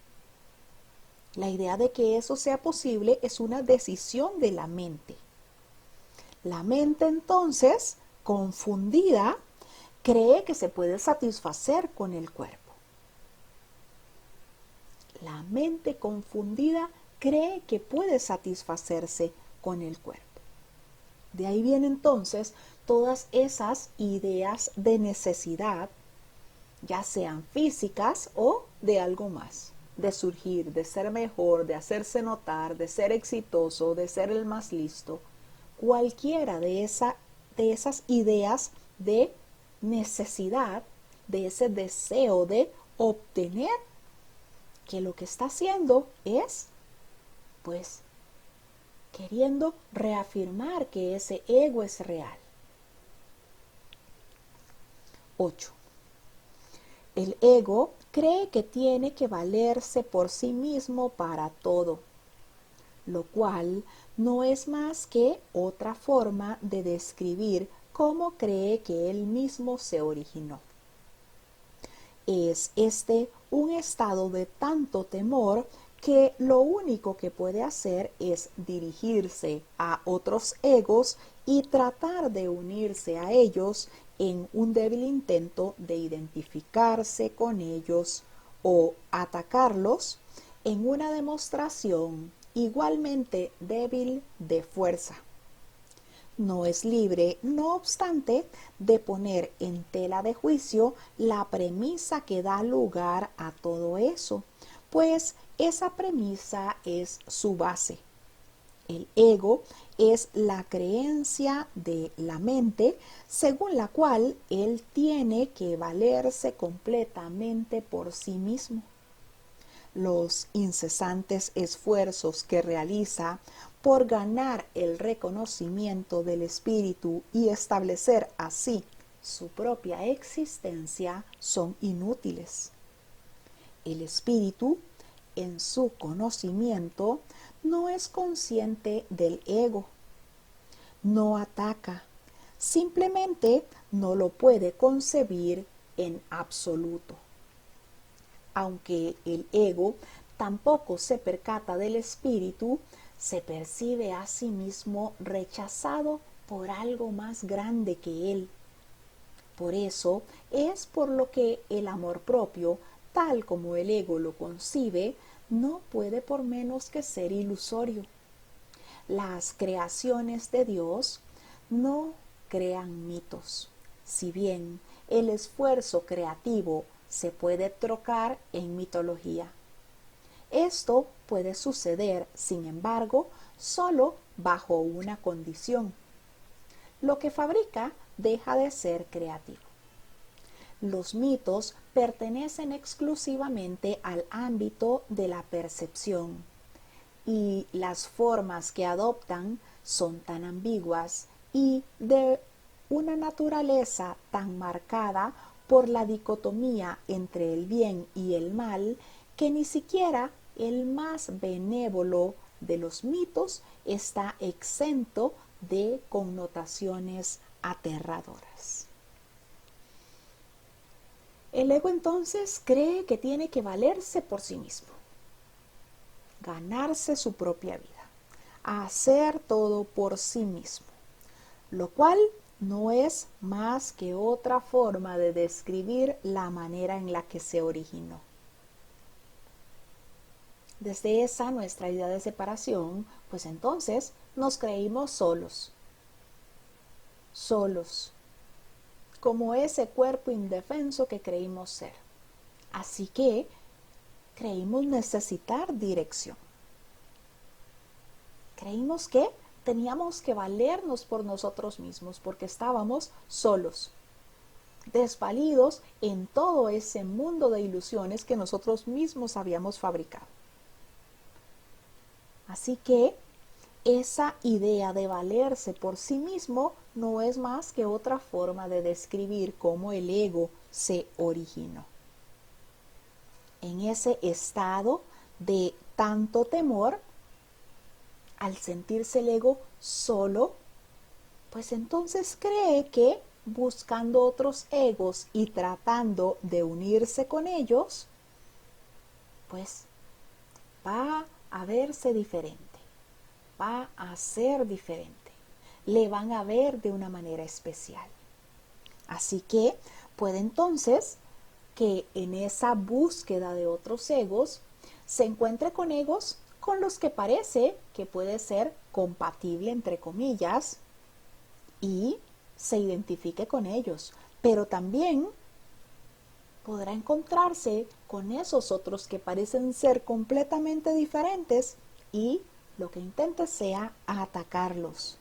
La idea de que eso sea posible es una decisión de la mente. La mente entonces, confundida, cree que se puede satisfacer con el cuerpo. La mente confundida cree que puede satisfacerse con el cuerpo. De ahí vienen entonces todas esas ideas de necesidad, ya sean físicas o de algo más, de surgir, de ser mejor, de hacerse notar, de ser exitoso, de ser el más listo. Cualquiera de esas ideas de necesidad, de ese deseo de obtener, que lo que está haciendo es, pues, queriendo reafirmar que ese ego es real. 8. El ego cree que tiene que valerse por sí mismo para todo, lo cual no es más que otra forma de describir cómo cree que él mismo se originó. Es este un estado de tanto temor que lo único que puede hacer es dirigirse a otros egos y tratar de unirse a ellos en un débil intento de identificarse con ellos o atacarlos en una demostración igualmente débil de fuerza. No es libre, no obstante, de poner en tela de juicio la premisa que da lugar a todo eso, pues esa premisa es su base. El ego es la creencia de la mente según la cual él tiene que valerse completamente por sí mismo. Los incesantes esfuerzos que realiza por ganar el reconocimiento del espíritu y establecer así su propia existencia son inútiles. El espíritu, en su conocimiento, no es consciente del ego, no ataca, simplemente no lo puede concebir en absoluto. Aunque el ego tampoco se percata del espíritu, se percibe a sí mismo rechazado por algo más grande que él. Por eso es por lo que el amor propio, tal como el ego lo concibe, no puede por menos que ser ilusorio. Las creaciones de Dios no crean mitos, si bien el esfuerzo creativo se puede trocar en mitología. Esto puede suceder, sin embargo, solo bajo una condición. Lo que fabrica deja de ser creativo. Los mitos pertenecen exclusivamente al ámbito de la percepción y las formas que adoptan son tan ambiguas y de una naturaleza tan marcada por la dicotomía entre el bien y el mal que ni siquiera el más benévolo de los mitos está exento de connotaciones aterradoras. El ego entonces cree que tiene que valerse por sí mismo, ganarse su propia vida, hacer todo por sí mismo, lo cual no es más que otra forma de describir la manera en la que se originó. Desde esa nuestra idea de separación, pues entonces nos creímos solos, como ese cuerpo indefenso que creímos ser. Así que creímos necesitar dirección. Creímos que teníamos que valernos por nosotros mismos porque estábamos solos, desvalidos en todo ese mundo de ilusiones que nosotros mismos habíamos fabricado. Así que esa idea de valerse por sí mismo no es más que otra forma de describir cómo el ego se originó. En ese estado de tanto temor, al sentirse el ego solo, pues entonces cree que buscando otros egos y tratando de unirse con ellos, pues va a verse diferente, va a ser diferente, le van a ver de una manera especial. Así que puede entonces que en esa búsqueda de otros egos se encuentre con egos con los que parece que puede ser compatible, entre comillas, y se identifique con ellos, pero también podrá encontrarse con esos otros que parecen ser completamente diferentes y lo que intente sea atacarlos.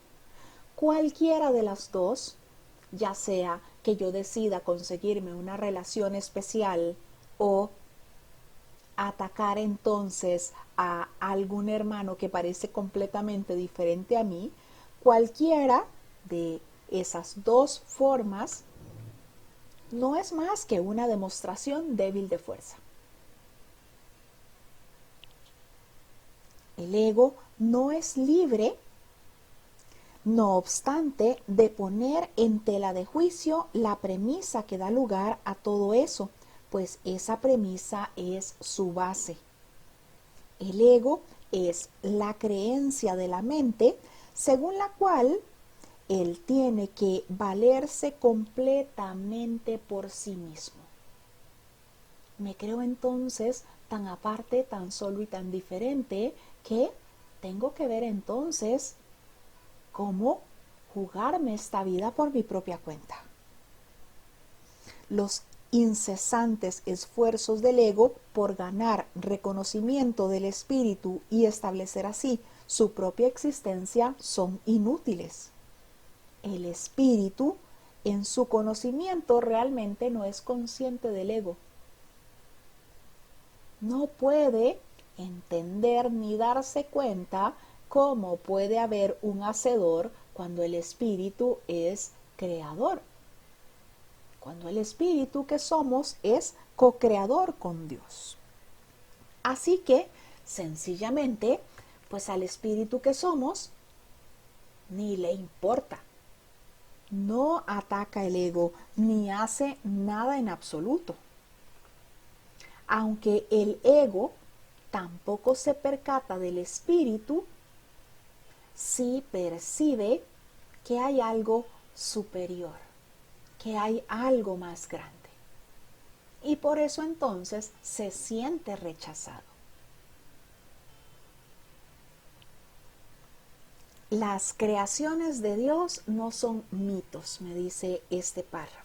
Cualquiera de las dos, ya sea que yo decida conseguirme una relación especial o atacar entonces a algún hermano que parece completamente diferente a mí, cualquiera de esas dos formas no es más que una demostración débil de fuerza. El ego no es libre, no obstante, de poner en tela de juicio la premisa que da lugar a todo eso, pues esa premisa es su base. El ego es la creencia de la mente según la cual él tiene que valerse completamente por sí mismo. Me creo entonces tan aparte, tan solo y tan diferente que tengo que ver entonces cómo jugarme esta vida por mi propia cuenta. Los incesantes esfuerzos del ego por ganar reconocimiento del espíritu y establecer así su propia existencia son inútiles. El espíritu, en su conocimiento, realmente no es consciente del ego. No puede entender ni darse cuenta cómo puede haber un hacedor cuando el espíritu es creador. Cuando el espíritu que somos es co-creador con Dios. Así que, sencillamente, pues al espíritu que somos ni le importa. no ataca el ego ni hace nada en absoluto. Aunque el ego tampoco se percata del espíritu, sí percibe que hay algo superior, que hay algo más grande. Y por eso entonces se siente rechazado. Las creaciones de Dios no son mitos, me dice este párrafo.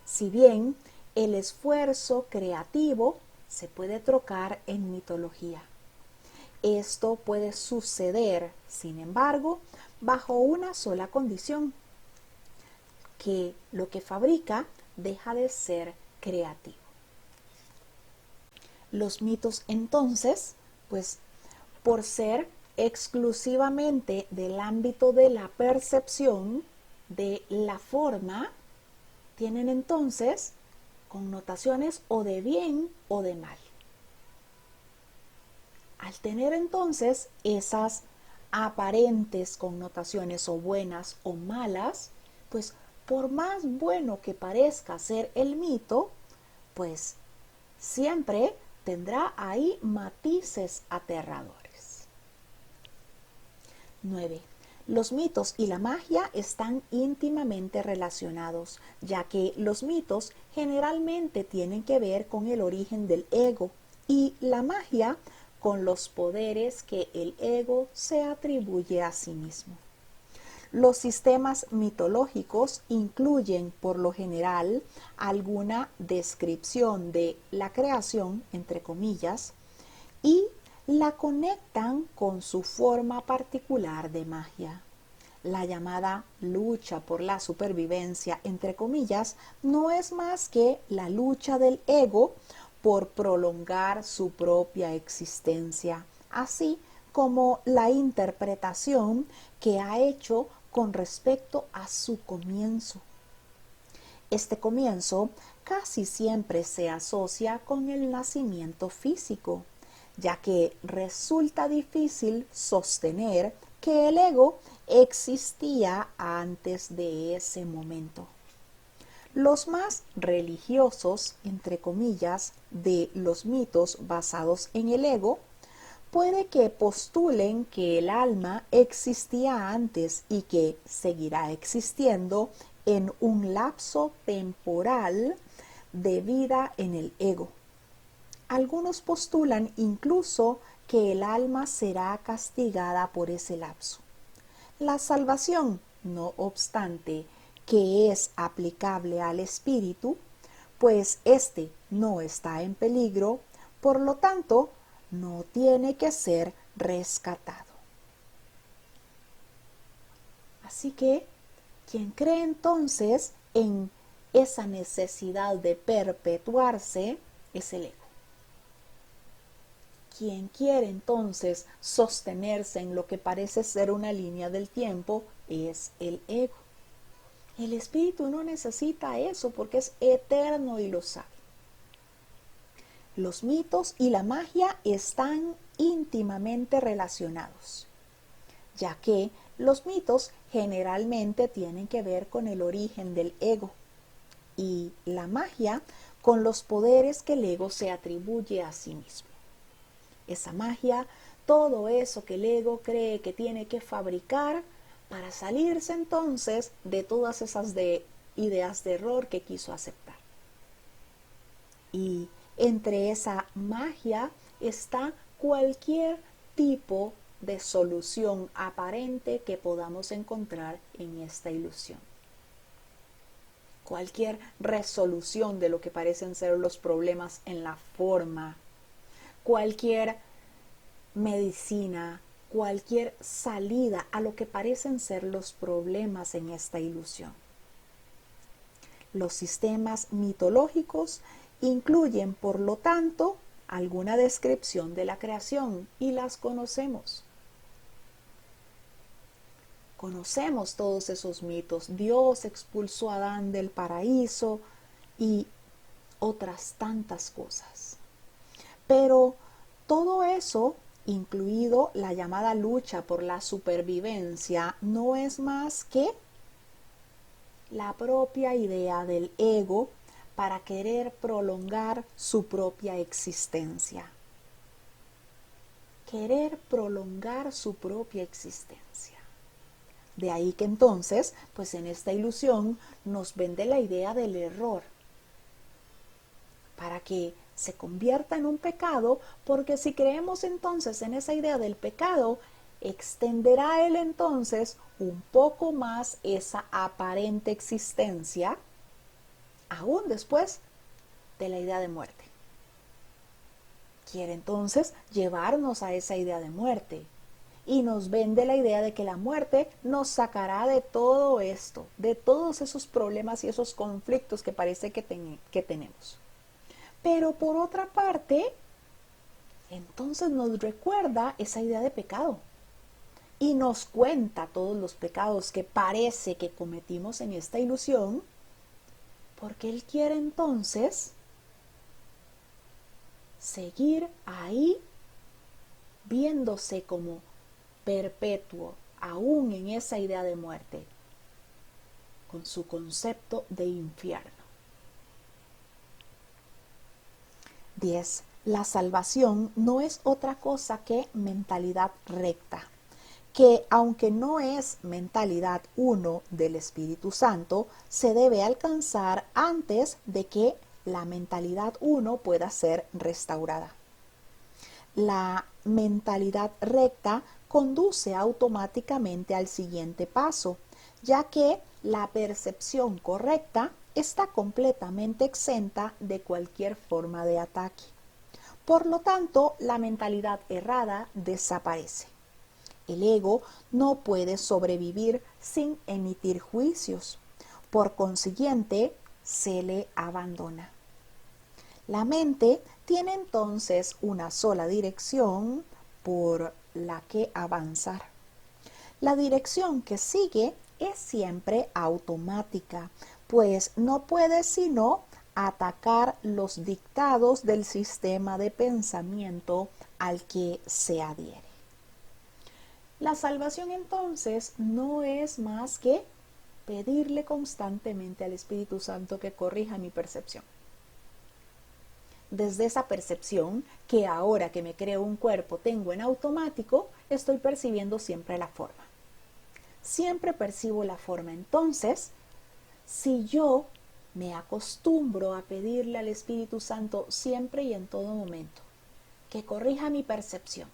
Si bien el esfuerzo creativo se puede trocar en mitología. Esto puede suceder, sin embargo, bajo una sola condición, que lo que fabrica deja de ser creativo. Los mitos entonces, pues por ser exclusivamente del ámbito de la percepción, de la forma, tienen entonces connotaciones o de bien o de mal. Al tener entonces esas aparentes connotaciones o buenas o malas, pues por más bueno que parezca ser el mito, pues siempre tendrá ahí matices aterradores. 9. Los mitos y la magia están íntimamente relacionados, ya que los mitos generalmente tienen que ver con el origen del ego y la magia con los poderes que el ego se atribuye a sí mismo. Los sistemas mitológicos incluyen, por lo general, alguna descripción de la creación, entre comillas, y la conectan con su forma particular de magia. La llamada lucha por la supervivencia, entre comillas, no es más que la lucha del ego por prolongar su propia existencia, así como la interpretación que ha hecho con respecto a su comienzo. Este comienzo casi siempre se asocia con el nacimiento físico, ya que resulta difícil sostener que el ego existía antes de ese momento. Los más religiosos, entre comillas, de los mitos basados en el ego, puede que postulen que el alma existía antes y que seguirá existiendo en un lapso temporal de vida en el ego. Algunos postulan incluso que el alma será castigada por ese lapso. La salvación, no obstante, que es aplicable al espíritu, pues éste no está en peligro, por lo tanto, no tiene que ser rescatado. Así que, quien cree entonces en esa necesidad de perpetuarse es el ego. Quien quiere entonces sostenerse en lo que parece ser una línea del tiempo es el ego. El espíritu no necesita eso porque es eterno y lo sabe. Los mitos y la magia están íntimamente relacionados, ya que los mitos generalmente tienen que ver con el origen del ego y la magia con los poderes que el ego se atribuye a sí mismo. Esa magia, todo eso que el ego cree que tiene que fabricar para salirse entonces de todas esas ideas de error que quiso aceptar. Y entre esa magia está cualquier tipo de solución aparente que podamos encontrar en esta ilusión. Cualquier resolución de lo que parecen ser los problemas en la forma, cualquier medicina, cualquier salida a lo que parecen ser los problemas en esta ilusión. Los sistemas mitológicos incluyen, por lo tanto, alguna descripción de la creación y las conocemos. Conocemos todos esos mitos. Dios expulsó a Adán del paraíso y otras tantas cosas. Pero todo eso, incluido la llamada lucha por la supervivencia, no es más que la propia idea del ego para querer prolongar su propia existencia. Querer prolongar su propia existencia. De ahí que entonces, pues en esta ilusión nos vende la idea del error, para que se convierta en un pecado, porque si creemos entonces en esa idea del pecado, extenderá él entonces un poco más esa aparente existencia, aún después de la idea de muerte. Quiere entonces llevarnos a esa idea de muerte y nos vende la idea de que la muerte nos sacará de todo esto, de todos esos problemas y esos conflictos que parece que tenemos. Pero por otra parte, entonces nos recuerda esa idea de pecado y nos cuenta todos los pecados que parece que cometimos en esta ilusión, porque él quiere entonces seguir ahí viéndose como perpetuo, aún en esa idea de muerte, con su concepto de infierno. 10. La salvación no es otra cosa que mentalidad recta, que aunque no es mentalidad 1 del Espíritu Santo, se debe alcanzar antes de que la mentalidad 1 pueda ser restaurada. La mentalidad recta conduce automáticamente al siguiente paso, ya que la percepción correcta está completamente exenta de cualquier forma de ataque. Por lo tanto, la mentalidad errada desaparece. El ego no puede sobrevivir sin emitir juicios. Por consiguiente, se le abandona. La mente tiene entonces una sola dirección por la que avanzar. La dirección que sigue es siempre automática, pues no puede sino atacar los dictados del sistema de pensamiento al que se adhiere. La salvación entonces no es más que pedirle constantemente al Espíritu Santo que corrija mi percepción. Desde esa percepción que ahora que me creo un cuerpo tengo en automático, estoy percibiendo siempre la forma. Siempre percibo la forma. Entonces, si yo me acostumbro a pedirle al Espíritu Santo siempre y en todo momento que corrija mi percepción,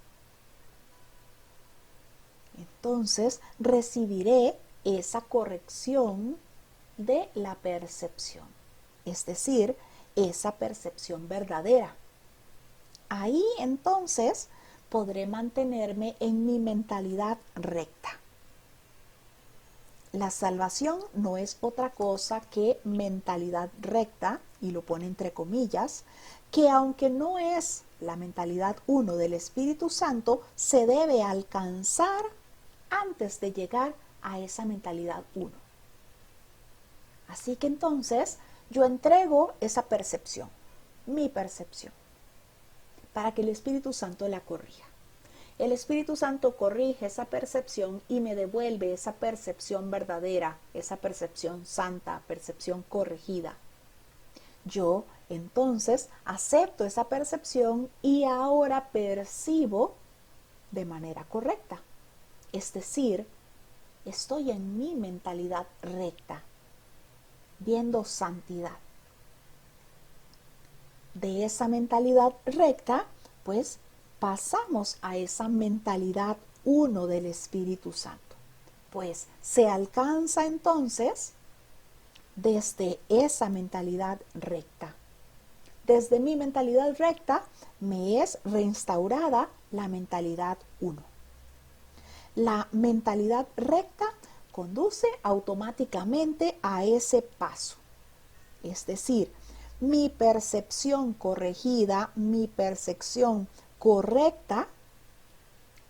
entonces recibiré esa corrección de la percepción, es decir, esa percepción verdadera. Ahí entonces podré mantenerme en mi mentalidad recta. La salvación no es otra cosa que mentalidad recta, y lo pone entre comillas, que aunque no es la mentalidad 1 del Espíritu Santo, se debe alcanzar antes de llegar a esa mentalidad 1. Así que entonces yo entrego esa percepción, mi percepción, para que el Espíritu Santo la corrija. El Espíritu Santo corrige esa percepción y me devuelve esa percepción verdadera, esa percepción santa, percepción corregida. Yo entonces acepto esa percepción y ahora percibo de manera correcta. Es decir, estoy en mi mentalidad recta, viendo santidad. De esa mentalidad recta, pues pasamos a esa mentalidad 1 del Espíritu Santo. Pues se alcanza entonces desde esa mentalidad recta. Desde mi mentalidad recta me es reinstaurada la mentalidad 1. La mentalidad recta conduce automáticamente a ese paso. Es decir, mi percepción corregida, mi percepción correcta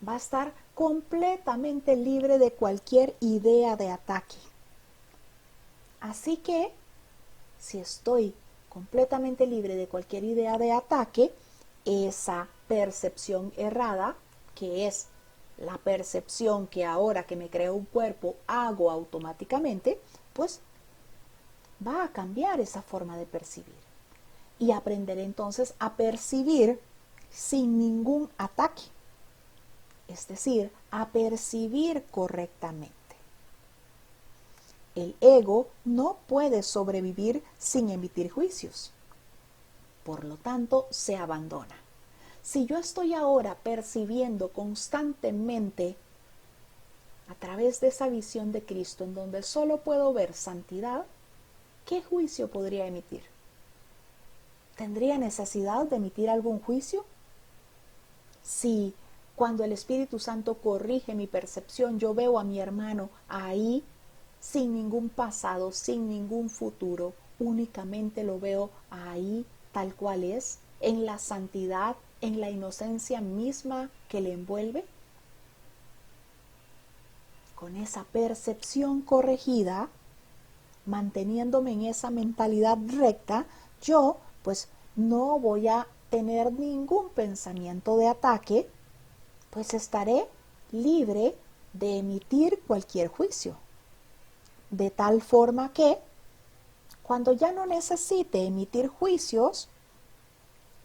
va a estar completamente libre de cualquier idea de ataque. Así que, si estoy completamente libre de cualquier idea de ataque, esa percepción errada, que es la percepción que ahora que me creo un cuerpo hago automáticamente, pues va a cambiar esa forma de percibir. Y aprenderé entonces a percibir sin ningún ataque. Es decir, a percibir correctamente. El ego no puede sobrevivir sin emitir juicios. Por lo tanto, se abandona. Si yo estoy ahora percibiendo constantemente a través de esa visión de Cristo en donde solo puedo ver santidad, ¿qué juicio podría emitir? ¿Tendría necesidad de emitir algún juicio? Si cuando el Espíritu Santo corrige mi percepción, yo veo a mi hermano ahí sin ningún pasado, sin ningún futuro, únicamente lo veo ahí tal cual es, en la santidad, en la inocencia misma que le envuelve. Con esa percepción corregida, manteniéndome en esa mentalidad recta, yo pues no voy a tener ningún pensamiento de ataque, pues estaré libre de emitir cualquier juicio. De tal forma que cuando ya no necesite emitir juicios,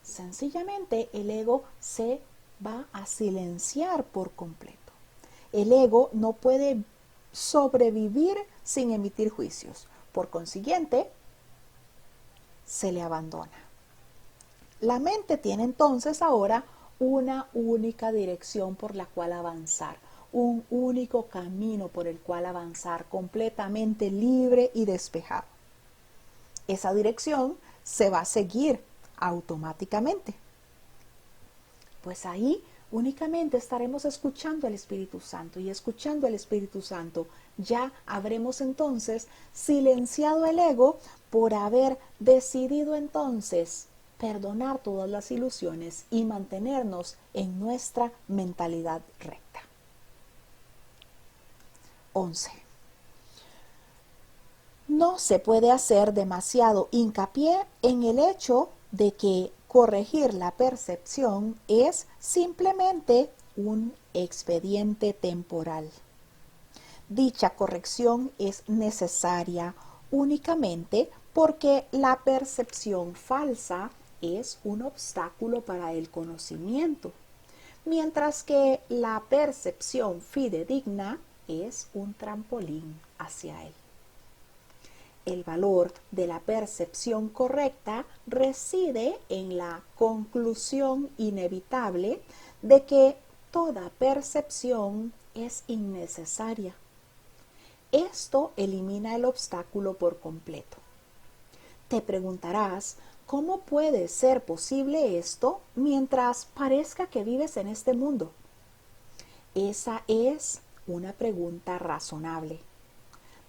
sencillamente el ego se va a silenciar por completo. El ego no puede sobrevivir sin emitir juicios. Por consiguiente, se le abandona. La mente tiene entonces ahora una única dirección por la cual avanzar, un único camino por el cual avanzar, completamente libre y despejado. Esa dirección se va a seguir automáticamente. Pues ahí únicamente estaremos escuchando al Espíritu Santo, y escuchando al Espíritu Santo ya habremos entonces silenciado el ego por haber decidido entonces perdonar todas las ilusiones y mantenernos en nuestra mentalidad recta. 11. No se puede hacer demasiado hincapié en el hecho de que corregir la percepción es simplemente un expediente temporal. Dicha corrección es necesaria únicamente porque la percepción falsa es un obstáculo para el conocimiento, mientras que la percepción fidedigna es un trampolín hacia él. El valor de la percepción correcta reside en la conclusión inevitable de que toda percepción es innecesaria. Esto elimina el obstáculo por completo. Te preguntarás, ¿cómo puede ser posible esto mientras parezca que vives en este mundo? Esa es una pregunta razonable.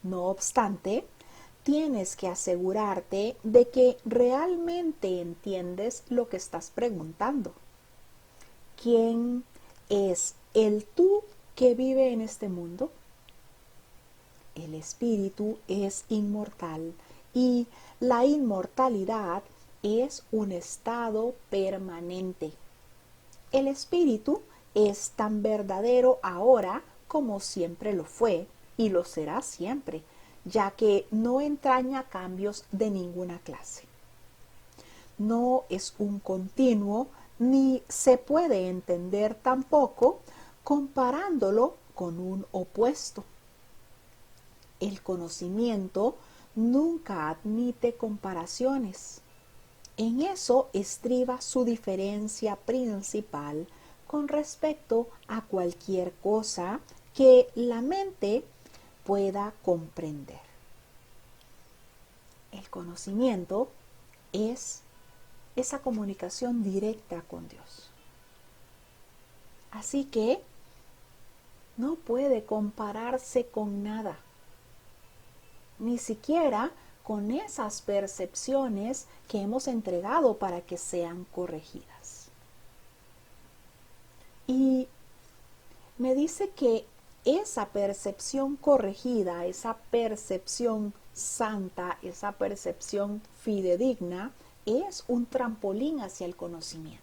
No obstante, tienes que asegurarte de que realmente entiendes lo que estás preguntando. ¿Quién es el tú que vive en este mundo? El espíritu es inmortal y la inmortalidad es un estado permanente. El espíritu es tan verdadero ahora como siempre lo fue y lo será siempre, ya que no entraña cambios de ninguna clase. No es un continuo ni se puede entender tampoco comparándolo con un opuesto. El conocimiento nunca admite comparaciones. En eso estriba su diferencia principal con respecto a cualquier cosa que la mente pueda comprender. El conocimiento es esa comunicación directa con Dios. Así que no puede compararse con nada, ni siquiera con esas percepciones que hemos entregado para que sean corregidas. Y me dice que esa percepción corregida, esa percepción santa, esa percepción fidedigna, es un trampolín hacia el conocimiento.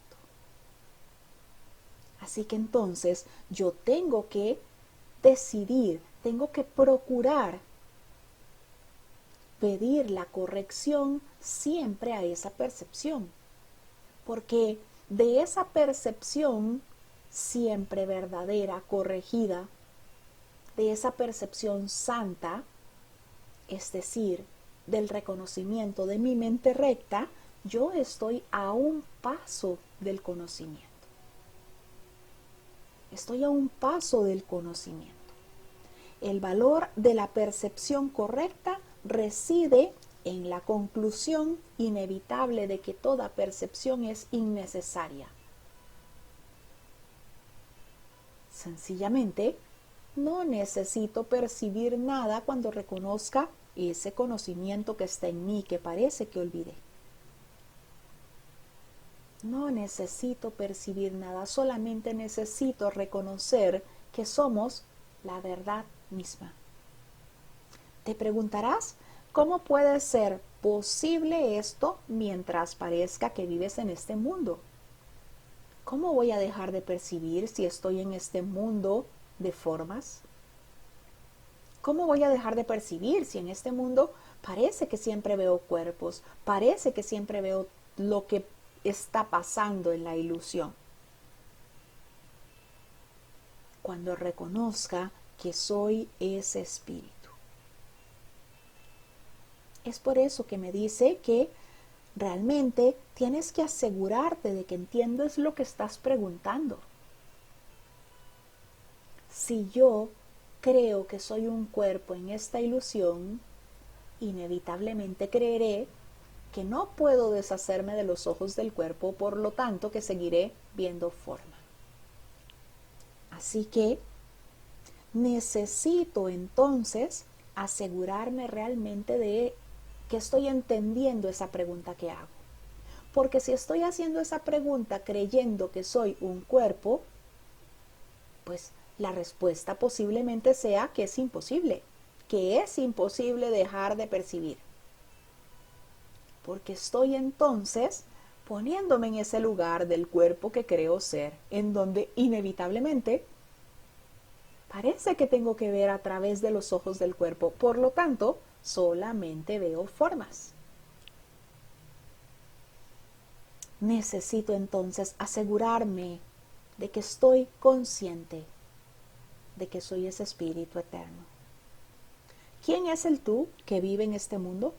Así que entonces yo tengo que decidir, tengo que procurar pedir la corrección siempre a esa percepción, porque de esa percepción siempre verdadera, corregida, de esa percepción santa, es decir, del reconocimiento de mi mente recta, yo estoy a un paso del conocimiento. Estoy a un paso del conocimiento. El valor de la percepción correcta reside en la conclusión inevitable de que toda percepción es innecesaria. Sencillamente, no necesito percibir nada cuando reconozca ese conocimiento que está en mí que parece que olvidé. No necesito percibir nada, solamente necesito reconocer que somos la verdad misma. Te preguntarás, ¿cómo puede ser posible esto mientras parezca que vives en este mundo? ¿Cómo voy a dejar de percibir si estoy en este mundo de formas? ¿Cómo voy a dejar de percibir si en este mundo parece que siempre veo cuerpos, parece que siempre veo lo que está pasando en la ilusión? Cuando reconozca que soy ese espíritu. Es por eso que me dice que realmente tienes que asegurarte de que entiendes lo que estás preguntando. Si yo creo que soy un cuerpo en esta ilusión, inevitablemente creeré que no puedo deshacerme de los ojos del cuerpo, por lo tanto que seguiré viendo forma. Así que necesito entonces asegurarme realmente de que estoy entendiendo esa pregunta que hago. Porque si estoy haciendo esa pregunta creyendo que soy un cuerpo, pues la respuesta posiblemente sea que es imposible dejar de percibir. Porque estoy entonces poniéndome en ese lugar del cuerpo que creo ser, en donde inevitablemente parece que tengo que ver a través de los ojos del cuerpo, por lo tanto, solamente veo formas. Necesito entonces asegurarme de que estoy consciente de que soy ese espíritu eterno. ¿Quién es el tú que vive en este mundo?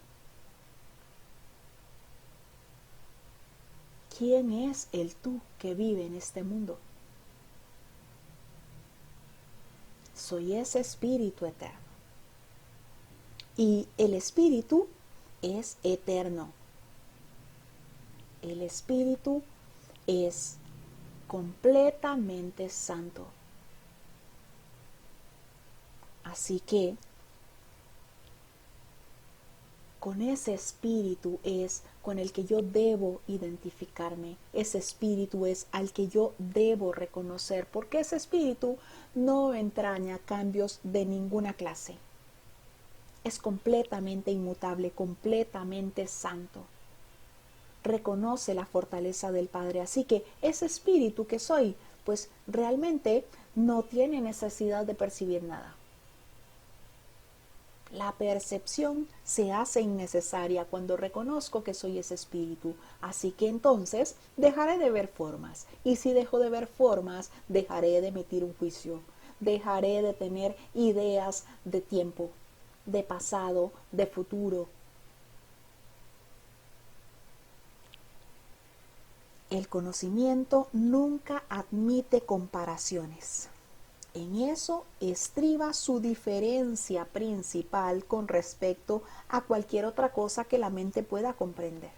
¿Quién es el tú que vive en este mundo? Soy ese espíritu eterno. Y el espíritu es eterno. El espíritu es completamente santo. Así que con ese espíritu es con el que yo debo identificarme. Ese espíritu es al que yo debo reconocer, porque ese espíritu no entraña cambios de ninguna clase. Es completamente inmutable, completamente santo. Reconoce la fortaleza del Padre. Así que ese espíritu que soy, pues realmente no tiene necesidad de percibir nada. La percepción se hace innecesaria cuando reconozco que soy ese espíritu. Así que entonces dejaré de ver formas. Y si dejo de ver formas, dejaré de emitir un juicio. Dejaré de tener ideas de tiempo, de pasado, de futuro. El conocimiento nunca admite comparaciones. En eso estriba su diferencia principal con respecto a cualquier otra cosa que la mente pueda comprender.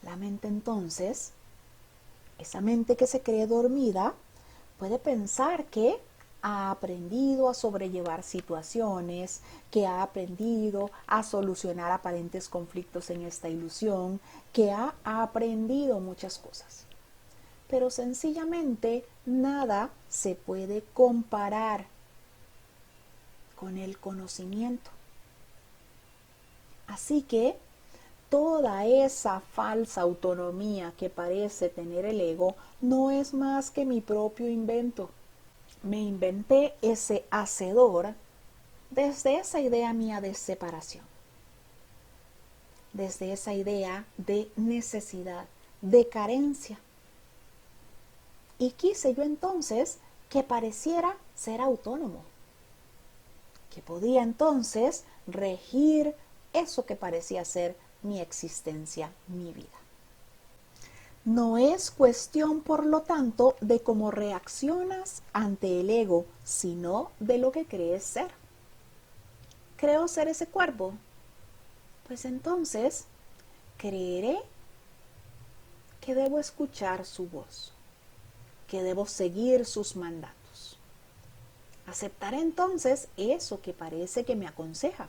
La mente entonces, esa mente que se cree dormida, puede pensar que ha aprendido a sobrellevar situaciones, que ha aprendido a solucionar aparentes conflictos en esta ilusión, que ha aprendido muchas cosas. Pero sencillamente nada se puede comparar con el conocimiento. Así que toda esa falsa autonomía que parece tener el ego no es más que mi propio invento. Me inventé ese hacedor desde esa idea mía de separación, desde esa idea de necesidad, de carencia. Y quise yo entonces que pareciera ser autónomo, que podía entonces regir eso que parecía ser mi existencia, mi vida. No es cuestión, por lo tanto, de cómo reaccionas ante el ego, sino de lo que crees ser. ¿Creo ser ese cuervo? Pues entonces creeré que debo escuchar su voz, que debo seguir sus mandatos. Aceptaré entonces eso que parece que me aconseja.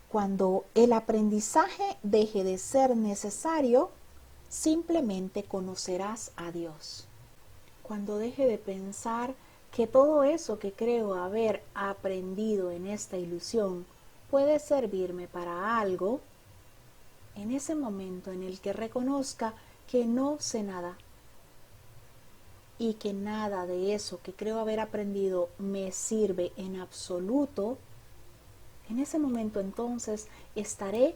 Cuando el aprendizaje deje de ser necesario, simplemente conocerás a Dios. Cuando deje de pensar que todo eso que creo haber aprendido en esta ilusión puede servirme para algo, en ese momento en el que reconozca que no sé nada y que nada de eso que creo haber aprendido me sirve en absoluto, en ese momento entonces estaré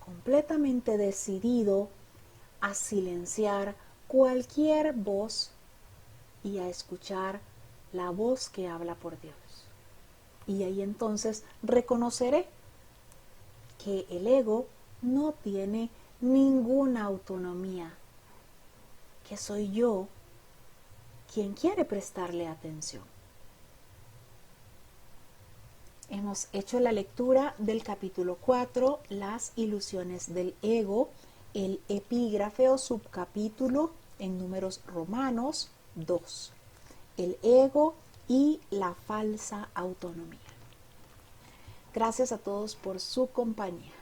completamente decidido a silenciar cualquier voz y a escuchar la voz que habla por Dios. Y ahí entonces reconoceré que el ego no tiene ninguna autonomía, que soy yo quien quiere prestarle atención. Hemos hecho la lectura del capítulo 4, las ilusiones del ego, el epígrafe o subcapítulo en números romanos 2, el ego y la falsa autonomía. Gracias a todos por su compañía.